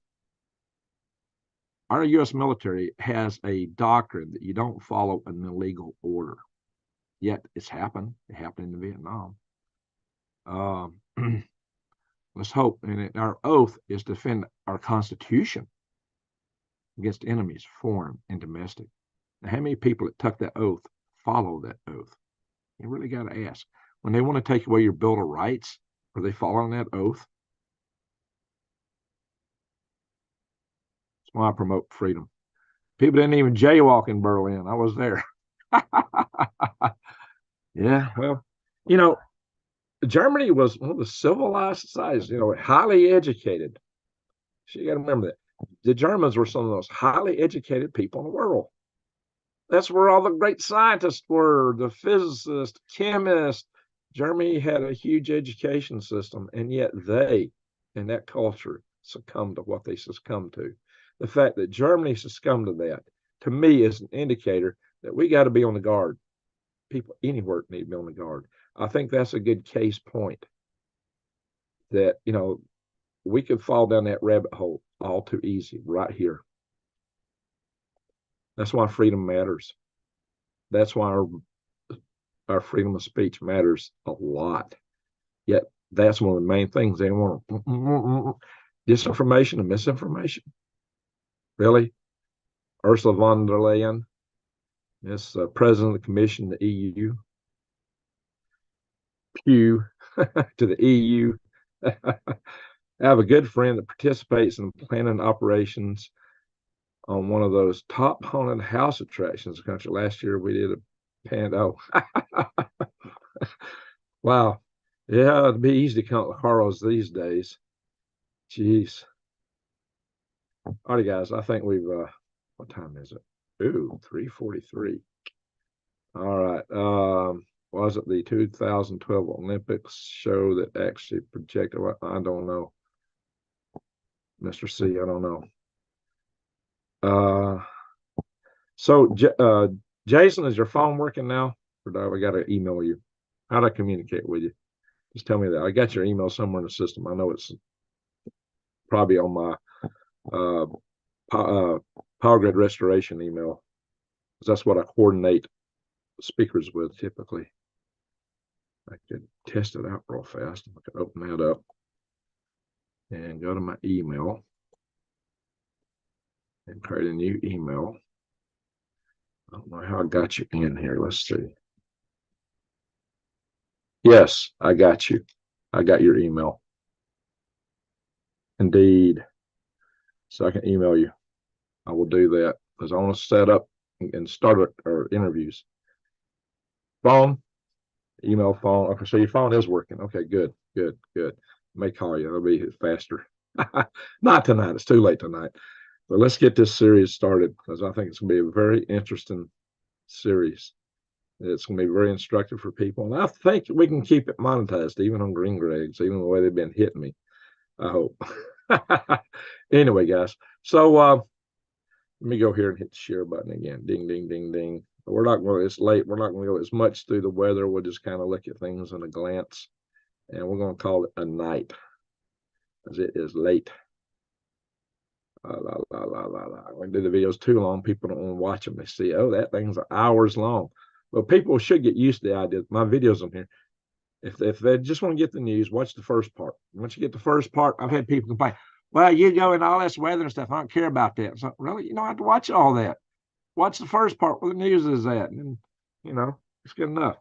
our U.S. military has a doctrine that you don't follow an illegal order. Yet it's happened. It happened in Vietnam. Let's hope. And our oath is to defend our Constitution against enemies, foreign and domestic. Now, how many people that took that oath follow that oath? You really got to ask. When they want to take away your Bill of Rights, are they following that oath? That's why I promote freedom. People didn't even jaywalk in Berlin. I was there. Yeah, well, you know, Germany was one of the civilized societies, highly educated. So you got to remember that. The Germans were some of the most highly educated people in the world. That's where all the great scientists were, the physicists, chemists. Germany had a huge education system, and yet they, in that culture, succumbed to what they succumbed to. The fact that Germany succumbed to that, to me, is an indicator that we got to be on the guard. People anywhere need to be on the guard. I think that's a good case point that, we could fall down that rabbit hole all too easy right here. That's why freedom matters. That's why our freedom of speech matters a lot. Yet that's one of the main things they want. Disinformation and misinformation. Really? Ursula von der Leyen, this president of the commission, the EU, pew to the EU. I have a good friend that participates in planning operations on one of those top haunted house attractions in the country. Last year we did a Pando. Wow. Yeah, it'd be easy to count the horrors these days. Jeez. All right, guys, I think we've what time is it? Ooh, 3:43. All right. Was it the 2012 Olympics show that actually projected? I don't know. Mr. C, I don't know. So Jason, is your phone working now? Or do I got to email you? How do I communicate with you? Just tell me that. I got your email somewhere in the system. I know it's probably on my Power Grid Restoration email, because that's what I coordinate speakers with typically. I could test it out real fast. I could open that up and go to my email and create a new email. I don't know how I got you in here. Let's see. Yes, I got you. I got your email. Indeed. So I can email you. I will do that because I want to set up and start our interviews. Phone, email, phone. Okay, so your phone is working. Okay, good. May call you. It'll be faster. Not tonight. It's too late tonight. But let's get this series started because I think it's going to be a very interesting series. It's going to be very instructive for people. And I think we can keep it monetized, even on Green Gregs, even the way they've been hitting me. I hope. Anyway, guys. So let me go here and hit the share button again. Ding, ding, ding, ding. We're not going to, it's late. We're not going to go as much through the weather. We'll just kind of look at things in a glance. And we're going to call it a night, as it is late. When do the videos too long, people don't want to watch them. They see, oh, that thing's hours long. Well, people should get used to the idea. My videos on here, if they just want to get the news, watch the first part. Once you get the first part, I've had people complain, well, you go in all this weather and stuff. I don't care about that. So really, you don't have to watch all that. Watch the first part where the news is at. And, it's good enough.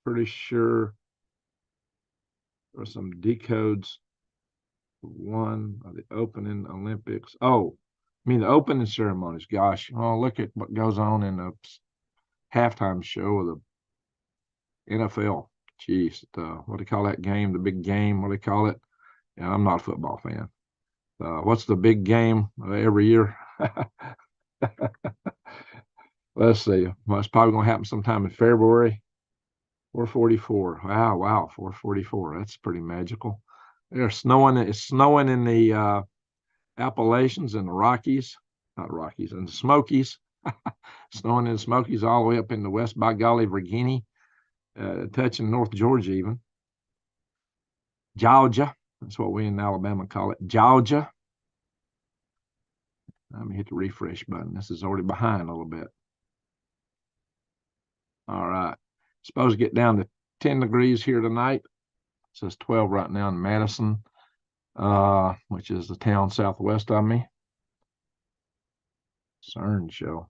Pretty sure there's some decodes. One of the opening Olympics. Oh, I mean the opening ceremonies. Gosh, look at what goes on in the halftime show of the NFL. Jeez, what do you call that game? The big game. What do they call it? Yeah, I'm not a football fan. What's the big game every year? Let's see. Well, it's probably going to happen sometime in February. 444. Wow, 444. That's pretty magical. It's snowing in the Appalachians and the Rockies, not Rockies, and the Smokies. Snowing in the Smokies all the way up in the West by golly, Virginia, touching North Georgia even. Georgia, that's what we in Alabama call it, Georgia. Let me hit the refresh button. This is already behind a little bit. All right. Supposed to get down to 10 degrees here tonight. It says 12 right now in Madison, which is the town southwest of me. CERN show.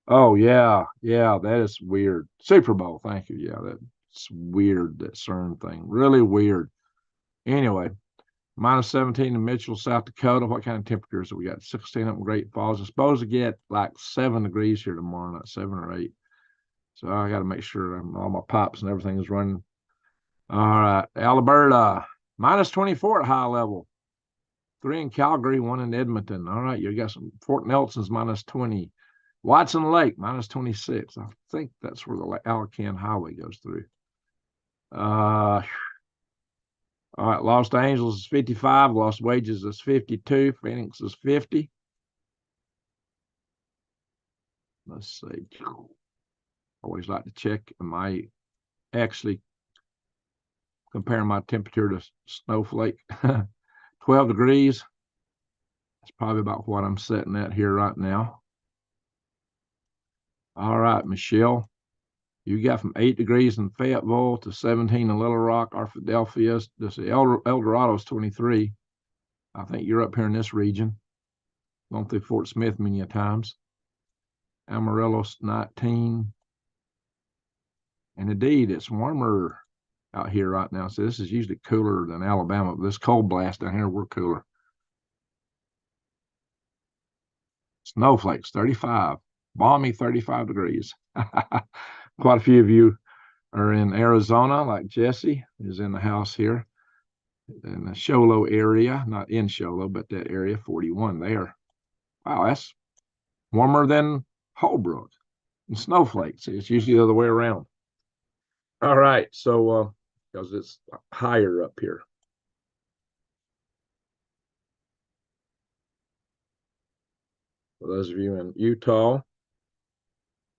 Oh, yeah. Yeah, that is weird. Super Bowl. Thank you. Yeah, that's weird, that CERN thing. Really weird. Anyway, minus 17 in Mitchell, South Dakota. What kind of temperatures have we got? 16 up in Great Falls. It's supposed to get like 7 degrees here tomorrow, not 7 or 8. So I got to make sure all my pipes and everything is running. All right. Alberta, minus 24 at high level. 3 in Calgary, 1 in Edmonton. All right. You got some Fort Nelson's minus 20. Watson Lake, minus 26. I think that's where the Alcan Highway goes through. All right. Los Angeles is 55. Los Wages is 52. Phoenix is 50. Let's see. Always like to check. Am I actually comparing my temperature to Snowflake? 12 degrees. That's probably about what I'm sitting at here right now. All right, Michelle. You got from 8 degrees in Fayetteville to 17 in Little Rock or Philadelphia. This El Dorado's 23. I think you're up here in this region. Gone through Fort Smith many times. Amarillo's 19. And indeed, it's warmer out here right now. So this is usually cooler than Alabama. This cold blast down here, we're cooler. Snowflakes, 35. Balmy, 35 degrees. Quite a few of you are in Arizona, like Jesse is in the house here in the Show Low area, not in Show Low, but that area, 41 there. Wow, that's warmer than Holbrook and Snowflakes. It's usually the other way around. All right, so because it's higher up here. For those of you in Utah,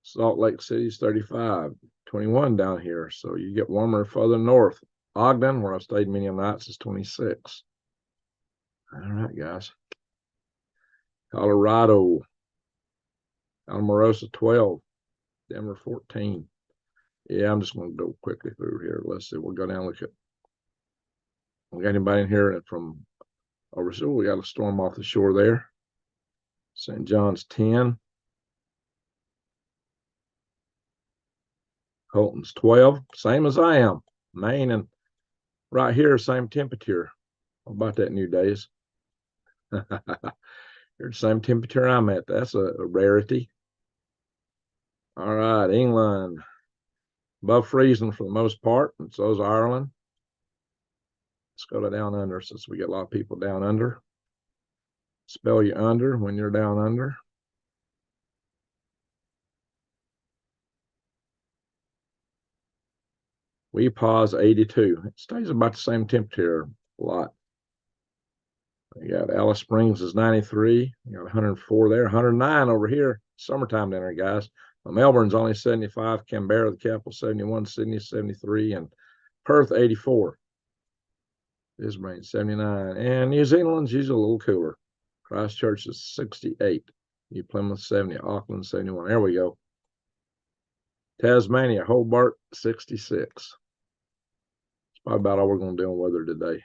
Salt Lake City's 35, 21 down here. So you get warmer further north. Ogden, where I've stayed many nights, is 26. All right, guys. Colorado, Alamarosa 12, Denver 14. Yeah, I'm just going to go quickly through here. Let's see. We'll go down and look at. We got anybody in here from overseas? We got a storm off the shore there. St. John's 10. Colton's 12, same as I am. Maine and right here, same temperature. How about that, New Days? You're the same temperature I'm at. That's a rarity. All right, England, above freezing for the most part, and so is Ireland. Let's go to down under since we get a lot of people down under. Spell you under when you're down under. We pause 82. It stays about the same temperature a lot. You got Alice Springs is 93. You got 104 there, 109 over here. Summertime down there, guys. Melbourne's only 75. Canberra, the capital, 71. Sydney, 73. And Perth, 84. Brisbane, 79. And New Zealand's usually a little cooler. Christchurch is 68. New Plymouth, 70. Auckland, 71. There we go. Tasmania, Hobart, 66. It's probably about all we're going to do on weather today.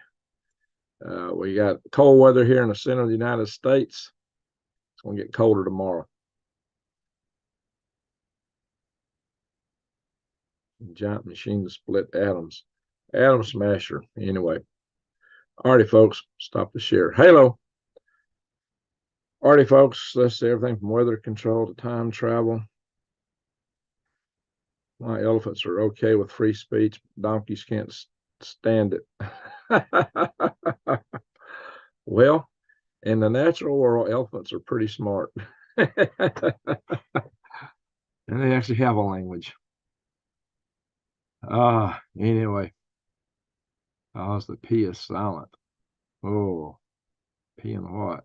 We got cold weather here in the center of the United States. It's going to get colder tomorrow. Giant machine to split atoms. Atom smasher. Anyway. Alrighty, folks. Stop the share. Halo. Alrighty, folks. Let's see everything from weather control to time travel. My elephants are okay with free speech. Donkeys can't stand it. Well, in the natural world, elephants are pretty smart. And they actually have a language. Anyway. Oh, the P is silent. Oh, P and what?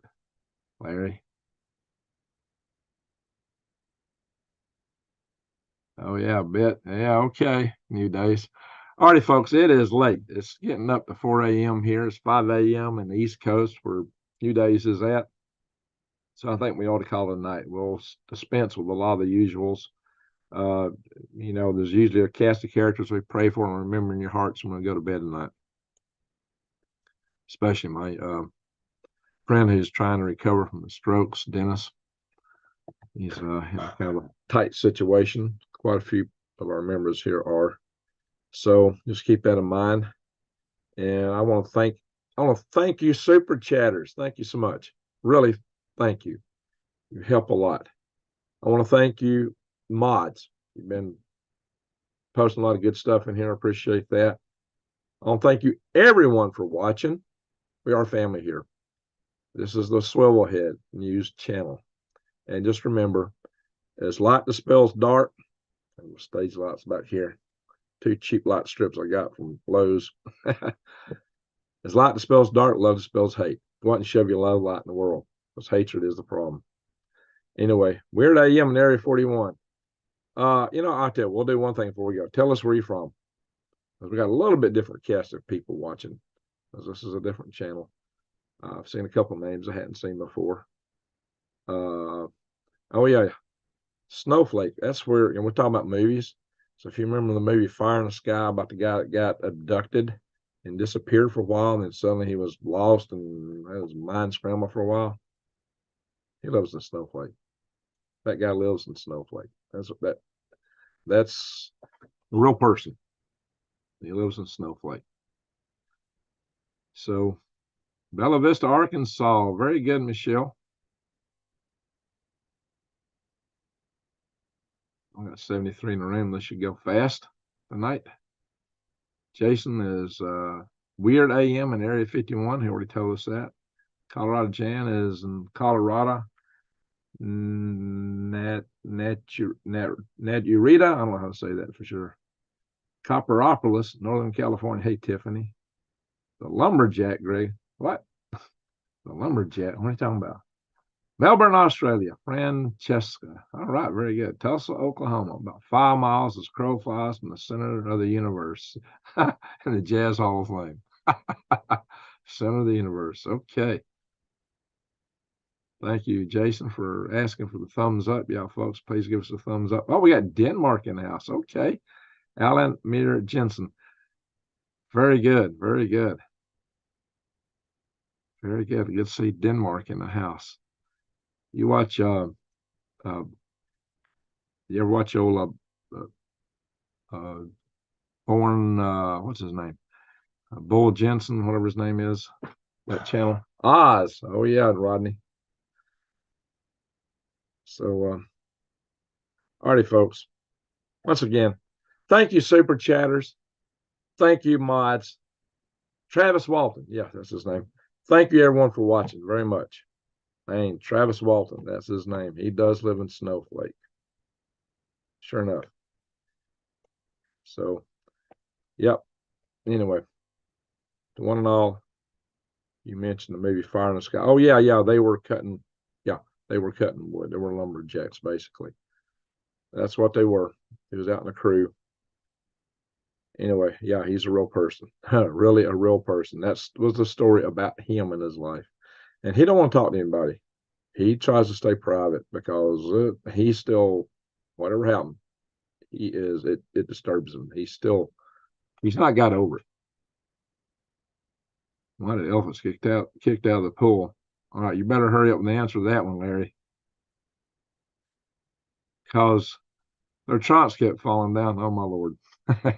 Larry? Oh, yeah, a bit. Yeah, okay. New Days. All right, folks, it is late. It's getting up to 4 a.m. here. It's 5 a.m. in the East Coast where New Days is at. So I think we ought to call it a night. We'll dispense with a lot of the usuals. There's usually a cast of characters we pray for and remember in your hearts when we go to bed tonight. Especially my friend who's trying to recover from the strokes, Dennis. He's in kind of a tight situation. Quite a few of our members here are. So just keep that in mind. And I want to thank you, super chatters. Thank you so much. Really, thank you. You help a lot. I want to thank you, mods. You've been posting a lot of good stuff in here. I appreciate that. I want to thank you, everyone, for watching. We are family here. This is the Swivel Head News channel. And just remember, as light dispels dark, and the stage light's back here. 2 cheap light strips I got from Lowe's. As light dispels dark, love dispels hate. Go out and shove your love light in the world, because hatred is the problem. Anyway, Weird AM in Area 41. I'll tell you, we'll do one thing before we go. Tell us where you're from. Because we got a little bit different cast of people watching, because this is a different channel. I've seen a couple names I hadn't seen before. Oh yeah, Snowflake. That's where, we're talking about movies. So if you remember the movie Fire in the Sky about the guy that got abducted and disappeared for a while, and then suddenly he was lost and had his mind scrambled for a while. He lives in Snowflake. That guy lives in Snowflake. That's a real person. He lives in Snowflake. So Bella Vista, Arkansas. Very good, Michelle. I got 73 in the room. This should go fast tonight. Jason is Weird AM in Area 51. He already told us that. Colorado Jan is in Colorado. Nadurita. I don't know how to say that for sure. Copperopolis, Northern California. Hey, Tiffany. The Lumberjack, Greg. What? The Lumberjack. What are you talking about? Melbourne, Australia. Francesca. All right, very good. Tulsa, Oklahoma. About 5 miles as crow flies from the center of the universe. In the Jazz Hall of Fame. Center of the universe. Okay. Thank you, Jason, for asking for the thumbs up. Yeah, folks, please give us a thumbs up. Oh, we got Denmark in the house. Okay. Alan Meter Jensen. Very good. Very good. Very good. Good to see Denmark in the house. You watch, you ever watch old Born, what's his name? Bull Jensen, whatever his name is, that channel. Oz. Oh, yeah, Rodney. So, alrighty, folks. Once again, thank you, super chatters. Thank you, mods. Travis Walton. Yeah, that's his name. Thank you, everyone, for watching very much. Travis Walton, that's his name. He does live in Snowflake. Sure enough. So, yep. Anyway, to one and all, you mentioned the movie Fire in the Sky. Oh, yeah, they were cutting. Yeah, they were cutting wood. They were lumberjacks, basically. That's what they were. He was out in the crew. Anyway, yeah, he's a real person. Really a real person. That was the story about him in his life. And he don't want to talk to anybody. He tries to stay private because he's still, whatever happened, it disturbs him. He's not got over it. Why did elephants kicked out of the pool? All right, you better hurry up and answer that one, Larry. Because their trunks kept falling down. Oh, my Lord.